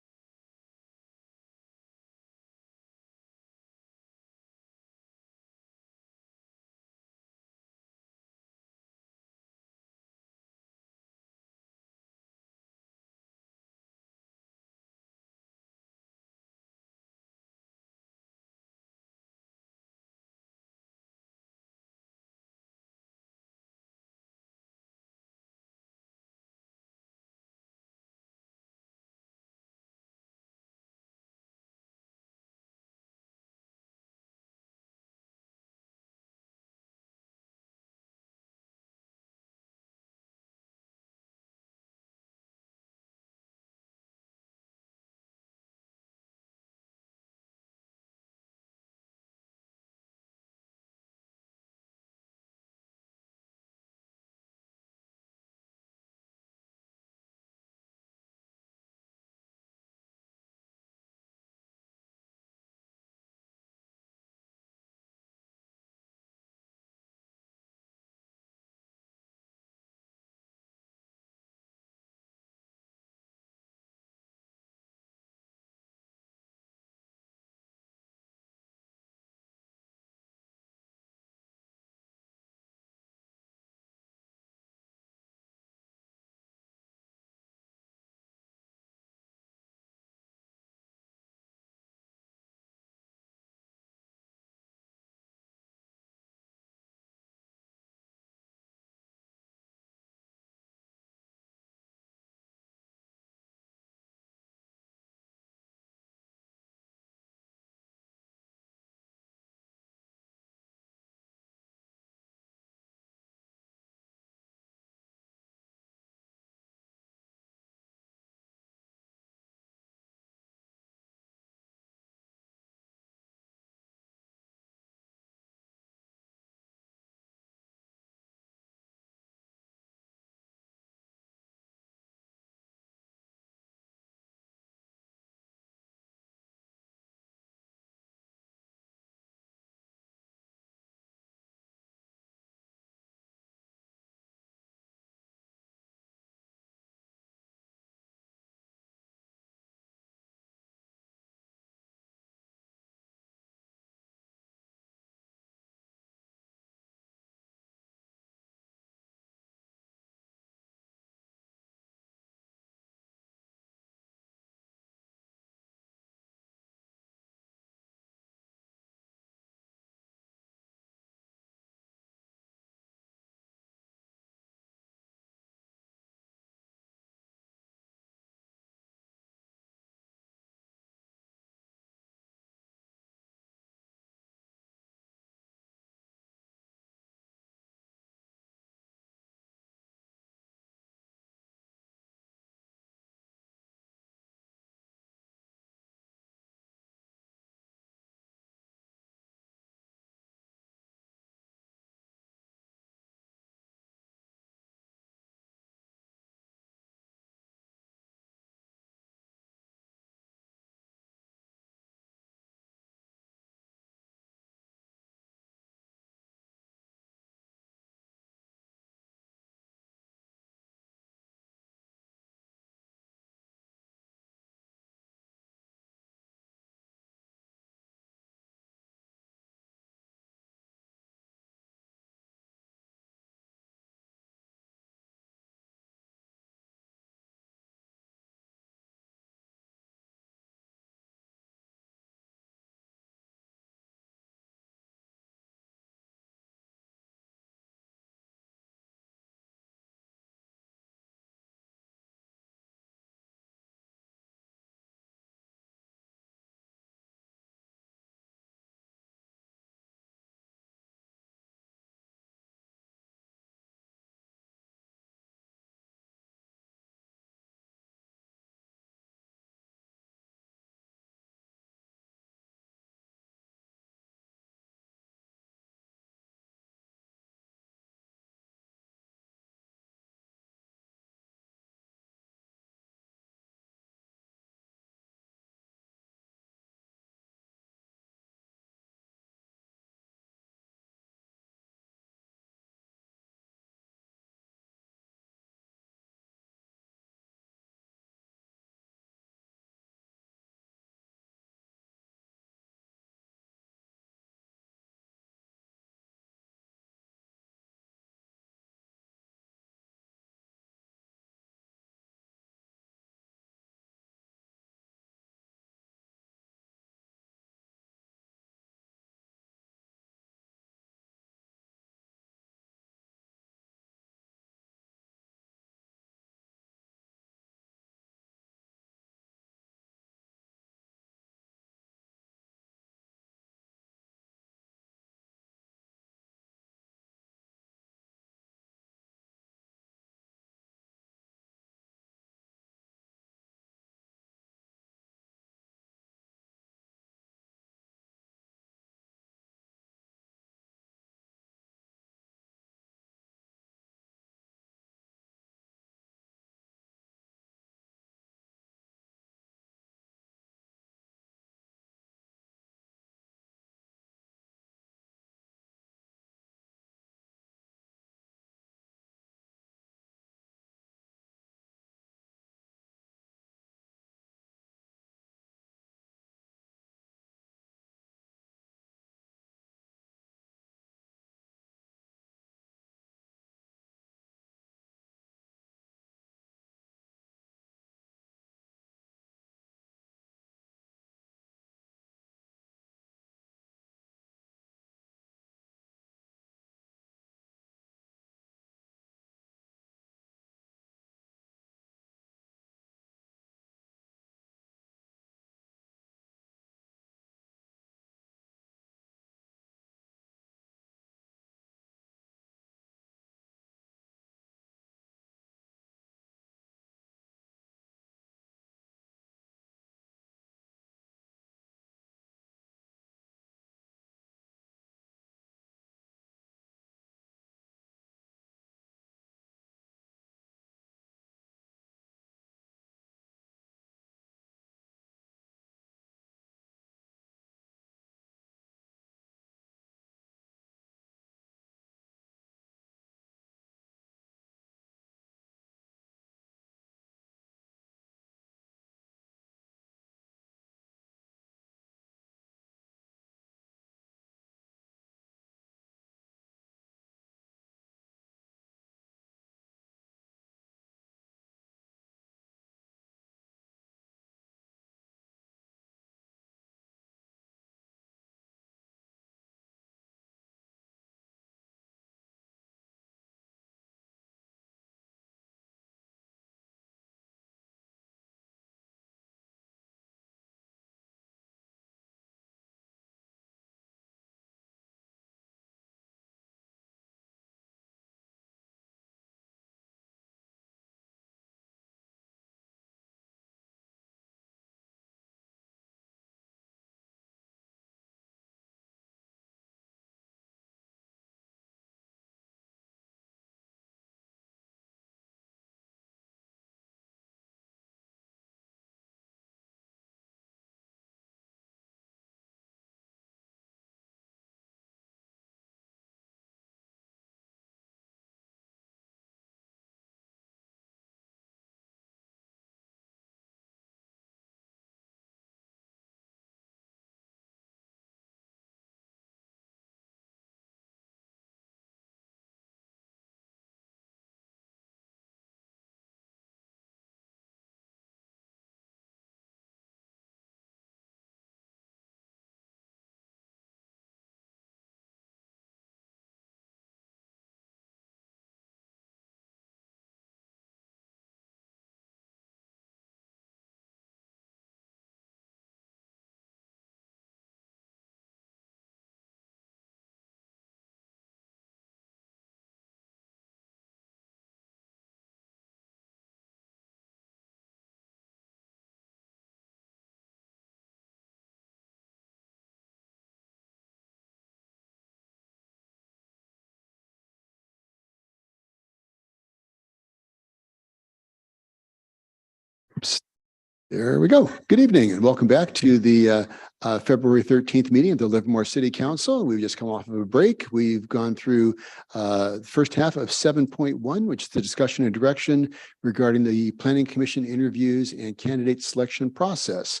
There we go. Good evening and welcome back to the February 13th meeting of the Livermore City Council. We've just come off of a break. We've gone through the first half of 7.1, which is the discussion and direction regarding the Planning Commission interviews and candidate selection process.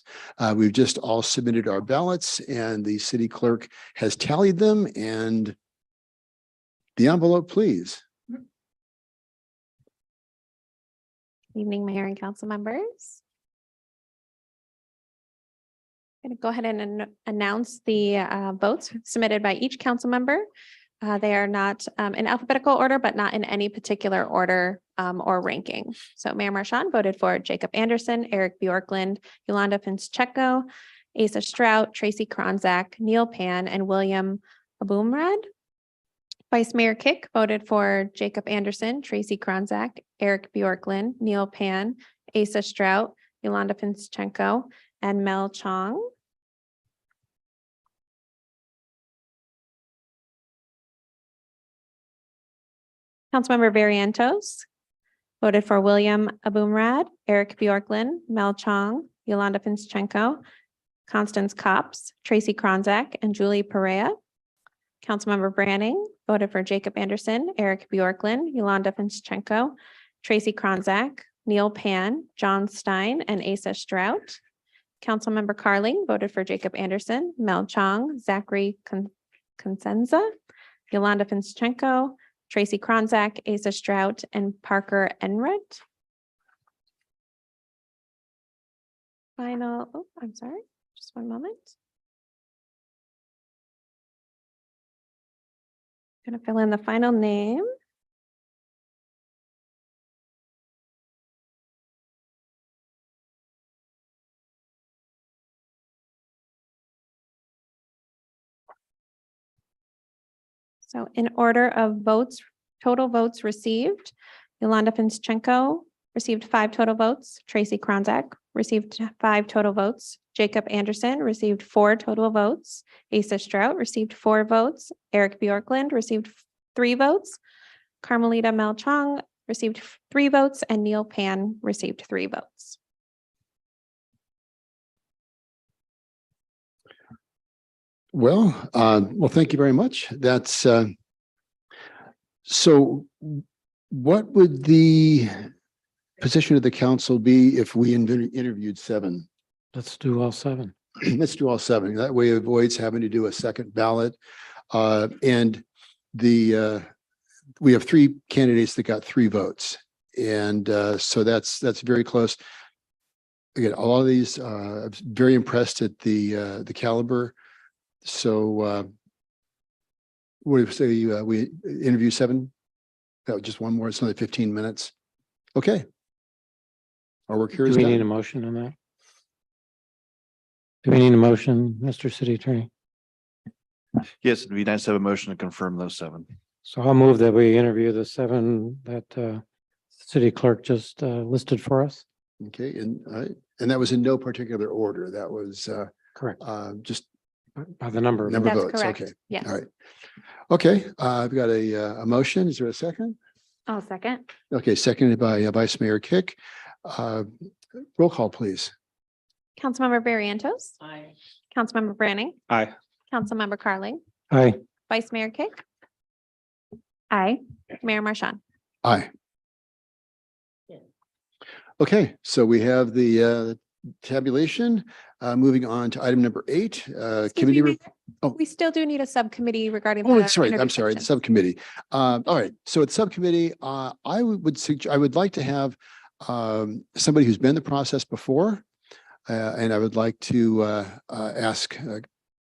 We've just all submitted our ballots and the city clerk has tallied them, and the envelope, please. Evening, Mayor and council members. Going to go ahead and announce the votes submitted by each council member. They are not in alphabetical order, but not in any particular order or ranking. So Mayor Marchand voted for Jacob Anderson, Eric Bjorklund, Yolanda Fincheko, Asa Strout, Tracy Kronzak, Neil Pan, and William Abumrad. Vice Mayor Kick voted for Jacob Anderson, Tracy Kronzak, Eric Bjorklund, Neil Pan, Asa Strout, Yolanda Fincheko, and Mel Chong. Councilmember Barrientos voted for William Abumrad, Eric Bjorklund, Mel Chong, Yolanda Fincheko, Constance Copps, Tracy Kronzak, and Julie Perea. Councilmember Branning voted for Jacob Anderson, Eric Bjorklund, Yolanda Fincheko, Tracy Kronzak, Neil Pan, John Stein, and Asa Strout. Councilmember Carling voted for Jacob Anderson, Mel Chong, Zachary Consenza, Yolanda Fincheko, Tracy Kronzak, Asa Strout, and Parker Enright. Final, oh, I'm sorry, just one moment. Gonna fill in the final name. So in order of votes, total votes received, Yolanda Fincheko received 5 total votes. Tracy Kronzak received 5 total votes. Jacob Anderson received 4 total votes. Asa Strout received 4 votes. Eric Bjorklund received 3 votes. Carmelita Mel Chong received 3 votes, and Neil Pan received 3 votes. Well, thank you very much. That's so what would the position of the council be if we interviewed 7? Let's do all 7. Let's do all 7. That way it avoids having to do a second ballot. And we have 3 candidates that got 3 votes. And so that's very close. Again, a lot of these, I'm very impressed at the caliber. So what do you say we interview 7? No, just one more. It's another 15 minutes. Okay. Our work here Do is we need a done. motion on that? Do we need a motion, Mr. City Attorney? Yes, it'd be nice to have a motion to confirm those 7. So I'll move that we interview the 7 that city clerk just listed for us. Okay, and that was in no particular order. That was Correct. just By the number of number of That's votes. correct. Okay. Yes. All right. Okay, I've got a motion. Is there a second? I'll second. Okay, seconded by Vice Mayor Kick. Roll call, please. Councilmember Barrientos. Aye. Councilmember Branning. Aye. Councilmember Carling. Aye. Vice Mayor Kick. Aye. Mayor Marchand. Aye. Okay, so we have the tabulation. Moving on to item number 8, committee. Oh. We still do need a subcommittee regarding. Oh, the that's right. I'm interview sorry, the section. subcommittee. All right, so at subcommittee, I would like to have somebody who's been in the process before. And I would like to ask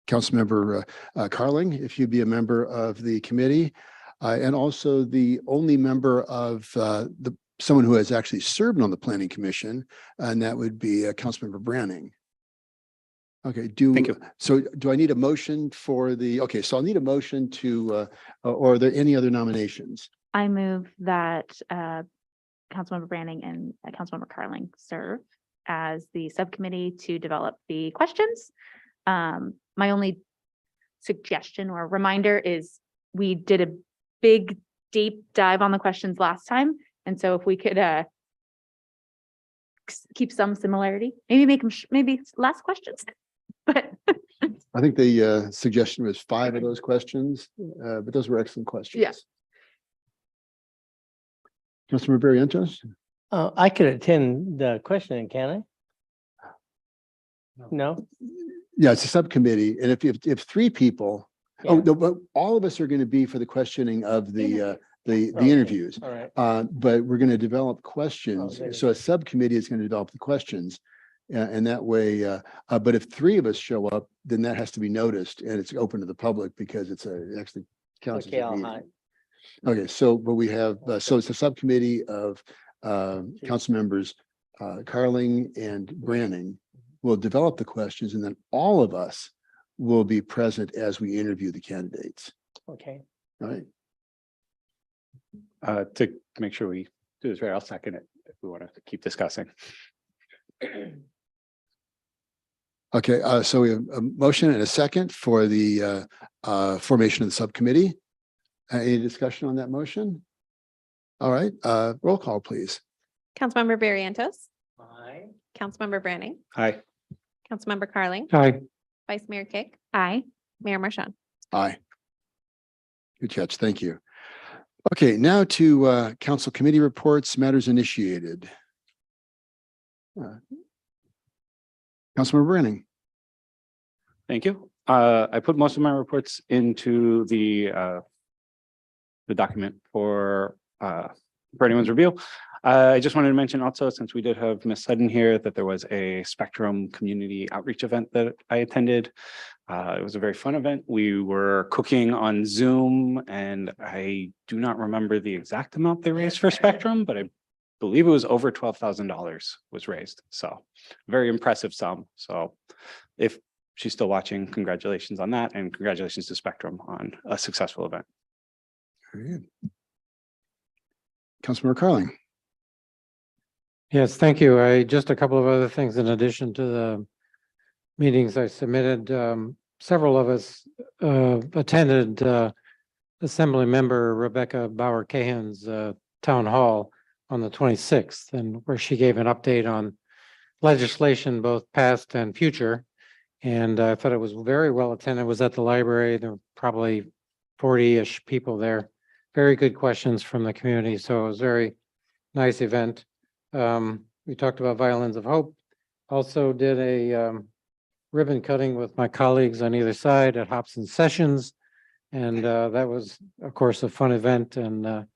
Councilmember Carling if you'd be a member of the committee, and also the only member of someone who has actually served on the Planning Commission, and that would be Councilmember Branning. Okay, Thank you. So do I need a motion for okay, so I'll need a motion to, or are there any other nominations? I move that Councilmember Branning and Councilmember Carling serve as the subcommittee to develop the questions. My only suggestion or reminder is we did a big deep dive on the questions last time. And so if we could keep some similarity, maybe make them, maybe less questions. But I think the suggestion was 5 of those questions, but those were excellent questions. Yes. Councilmember Barrientos? I could attend the questioning, can I? No? Yeah, it's a subcommittee, and if 3 people, oh, Yeah. no, but all of us are going to be for the questioning of the Okay. interviews. All right. But we're going to develop questions. Oh, So a subcommittee is going to develop the questions. And that way, but if 3 of us show up, then that has to be noticed and it's open to the public because it's actually counts as Okay, a I'll meeting. hide. Okay, so, but we have, so it's a subcommittee of council members, Carling and Branning will develop the questions and then all of us will be present as we interview the candidates. Okay. All right. To make sure we do this right, I'll second it if we want to keep discussing. Okay, so we have a motion and a second for the formation of the subcommittee. Any discussion on that motion? All right, roll call, please. Councilmember Barrientos, Aye. Councilmember Branning, Aye. Councilmember Carling, Aye. Vice Mayor Kick, I, Mayor Marchand. Aye. Good catch, thank you. Okay, now to council committee reports, matters initiated. Councilmember Branning. Thank you. I put most of my reports into the document for anyone's review. I just wanted to mention also, since we did have Ms. Sutton here, that there was a Spectrum community outreach event that I attended. It was a very fun event. We were cooking on Zoom and I do not remember the exact amount they raised for Spectrum, but I believe it was over $12,000 was raised. So very impressive sum. So if she's still watching, congratulations on that. And congratulations to Spectrum on a successful event. Very good. Councilmember Carling. Yes, thank you. Just a couple of other things in addition to the meetings I submitted. Several of us attended Assembly Member Rebecca Bauer Cahan's town hall on the 26th, and where she gave an update on legislation, both past and future. And I thought it was very well attended. It was at the library. There were probably 40-ish people there. Very good questions from the community. So it was a very nice event. We talked about Violins of Hope. Also did a ribbon cutting with my colleagues on either side at Hobson Sessions. And that was, of course, a fun event and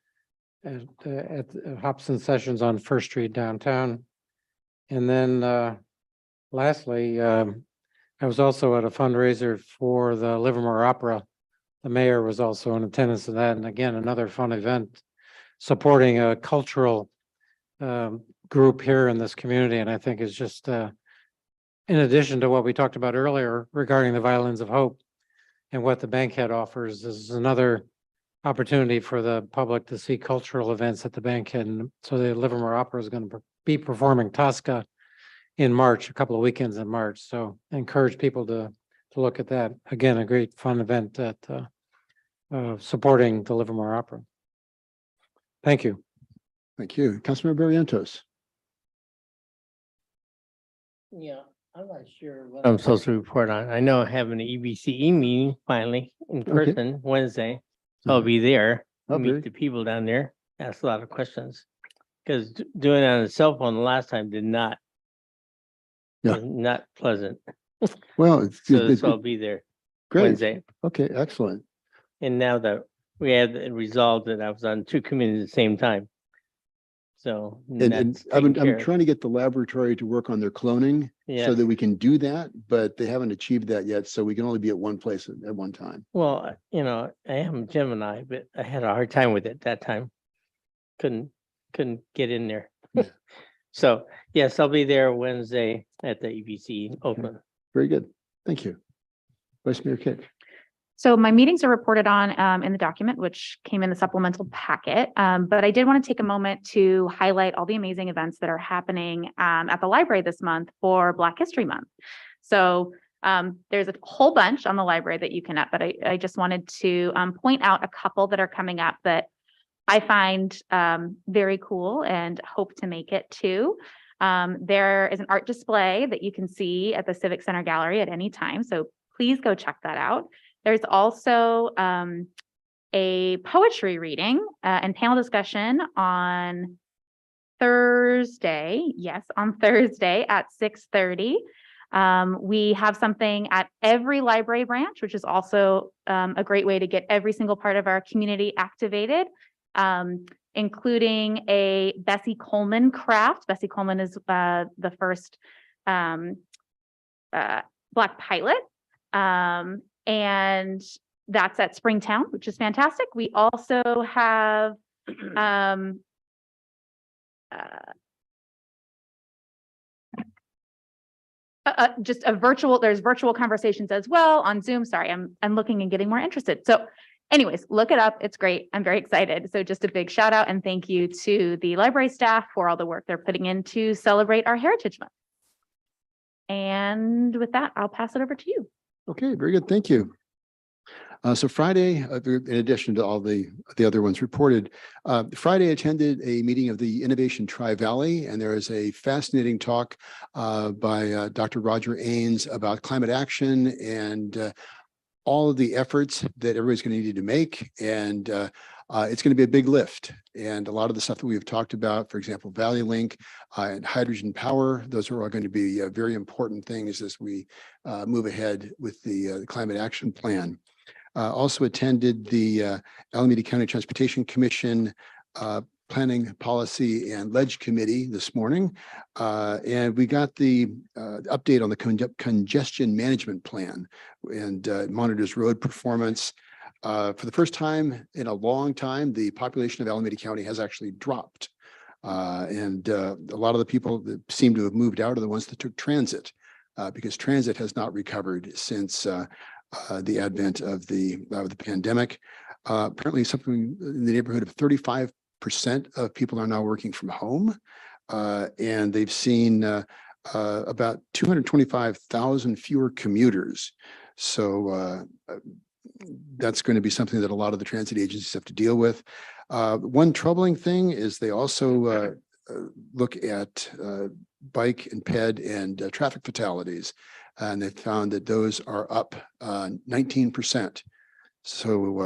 at Hobson Sessions on First Street downtown. And then lastly, I was also at a fundraiser for the Livermore Opera. The mayor was also in attendance of that. And again, another fun event supporting a cultural group here in this community. And I think is just in addition to what we talked about earlier regarding the Violins of Hope and what the Bankhead offers, this is another opportunity for the public to see cultural events at the Bankhead. And so the Livermore Opera is going to be performing Tosca in March, a couple of weekends in March. So I encourage people to look at that. Again, a great fun event that supporting the Livermore Opera. Thank you. Thank you. Councilmember Barrientos. Yeah, I'm not sure what I'm supposed to report on. I know I have an EBCE meeting finally in Okay. person Wednesday. So I'll be there, Oh, very- meet the people down there, ask a lot of questions. Because doing it on a cell phone the last time did not. Yeah. Was not pleasant. Well, it's So I'll be there great. Wednesday. Okay, excellent. And now that we have resolved that I was on 2 committees at the same time. So And that's I've taken been, care I'm of. trying to get the laboratory to work on their cloning so Yes. that we can do that, but they haven't achieved that yet. So we can only be at one place at one time. Well, I am Gemini, but I had a hard time with it that time. Couldn't get in there. So, yes, I'll be there Wednesday at the EBC open. Very good. Thank you. Vice Mayor Kick. so my meetings are reported on in the document, which came in the supplemental packet. But I did want to take a moment to highlight all the amazing events that are happening at the library this month for Black History Month. So there's a whole bunch on the library that you can but I just wanted to point out a couple that are coming up that I find very cool and hope to make it too. There is an art display that you can see at the Civic Center Gallery at any time, so please go check that out. There's also a poetry reading and panel discussion on Thursday. Yes, on Thursday at 6:30. We have something at every library branch, which is also a great way to get every single part of our community activated, including a Bessie Coleman craft. Bessie Coleman is the first Black pilot. And that's at Springtown, which is fantastic. We also have just a virtual, there's virtual conversations as well on Zoom. Sorry, I'm looking and getting more interested. So anyways, look it up. It's great. I'm very excited. So just a big shout out and thank you to the library staff for all the work they're putting in to celebrate our Heritage Month. And with that, I'll pass it over to you. Okay, very good. Thank you. So Friday, in addition to all the other ones reported, Friday attended a meeting of the Innovation Tri-Valley, and there is a fascinating talk by Dr. Roger Ains about climate action and all of the efforts that everybody's going to need to make. And it's going to be a big lift. And a lot of the stuff that we've talked about, for example, Valley Link and hydrogen power, those are all going to be very important things as we move ahead with the climate action plan. Also attended the Alameda County Transportation Commission Planning Policy and Ledge Committee this morning. And we got the update on the congestion management plan and monitors road performance. For the first time in a long time, the population of Alameda County has actually dropped. And a lot of the people that seem to have moved out are the ones that took transit because transit has not recovered since the advent of the pandemic. Apparently something in the neighborhood of 35% of people are now working from home. And they've seen about 225,000 fewer commuters. So that's going to be something that a lot of the transit agencies have to deal with. One troubling thing is they also look at bike and ped and traffic fatalities. And they found that those are up 19%. So,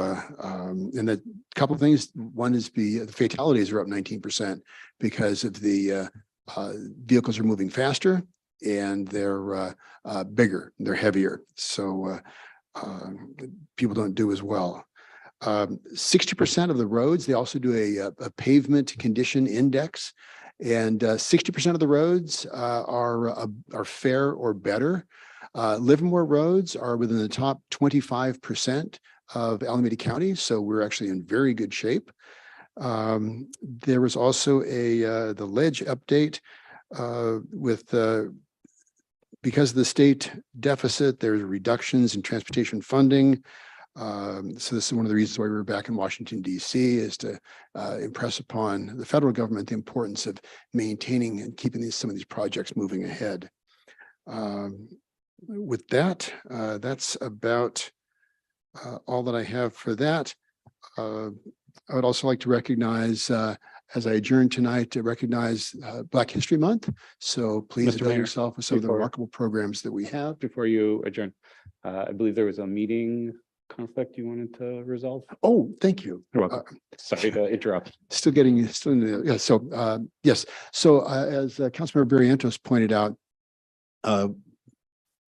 and a couple of things. One is the fatalities are up 19% because of the vehicles are moving faster and they're bigger, they're heavier. So people don't do as well. 60% of the roads, they also do a pavement condition index. And 60% of the roads are fair or better. Livermore roads are within the top 25% of Alameda County, so we're actually in very good shape. There was also the ledge update with because of the state deficit, there's reductions in transportation funding. So this is one of the reasons why we were back in Washington, D.C. is to impress upon the federal government the importance of maintaining and keeping some of these projects moving ahead. With that, that's about all that I have for that. I would also like to recognize, as I adjourn tonight, to recognize Black History Month. So please Mr. avail Mayor, yourself of some of the before- remarkable programs that we have. Before you adjourn, I believe there was a meeting conflict you wanted to resolve. Oh, thank you. You're welcome. Sorry to interrupt. Still in the, yeah, so yes. So as Councilmember Barrientos pointed out,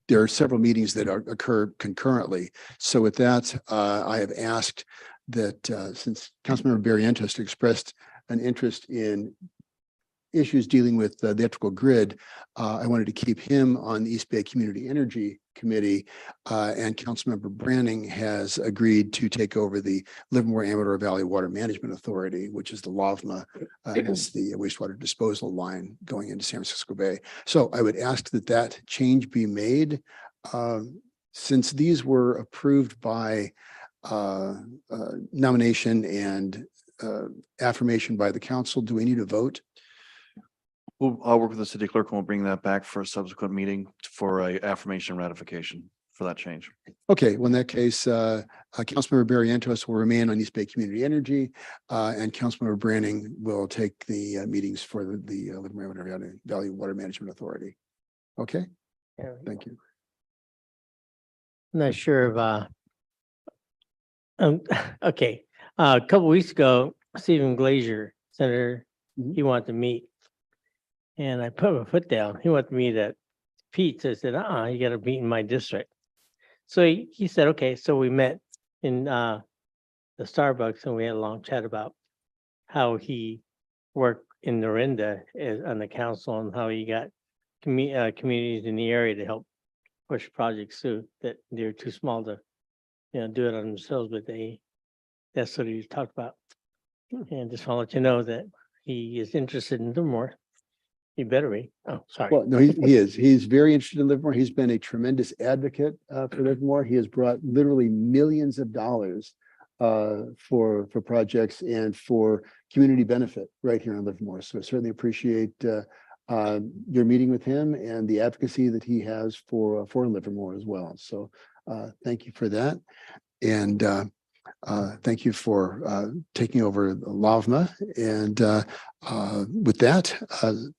there are several meetings that occur concurrently. So with that, I have asked that since Councilmember Barrientos expressed an interest in issues dealing with the electrical grid, I wanted to keep him on the East Bay Community Energy Committee, and Councilmember Branning has agreed to take over the Livermore Amador Valley Water Management Authority, which is the LAVMA, is the wastewater disposal line going into San Francisco Bay. So I would ask that that change be made. Since these were approved by nomination and affirmation by the council, do we need a vote? Well, I'll work with the city clerk and we'll bring that back for a subsequent meeting for a affirmation ratification for that change. Okay, well, in that case, Councilmember Barrientos will remain on East Bay Community Energy, and Councilmember Branning will take the meetings for the Livermore Valley Water Management Authority. Okay, thank you. I'm not sure if, okay, a couple weeks ago, Stephen Glazier, Senator, he wanted to meet. And I put my foot down. He wanted to meet at Pete's. I said, you gotta meet in my district. So he said, okay, so we met in the Starbucks and we had a long chat about how he worked in Norinda on the council and how he got communities in the area to help push projects through that they're too small to, do it on themselves, but that's what he talked about. And just want to let you know that he is interested in Livermore. He better be. Oh, sorry. Well, no, he is. He's very interested in Livermore. He's been a tremendous advocate for Livermore. He has brought literally millions of dollars for projects and for community benefit right here in Livermore. So I certainly appreciate your meeting with him and the advocacy that he has for Livermore as well. So thank you for that. And thank you for taking over LAVMA. And with that,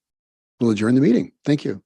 we'll adjourn the meeting. Thank you.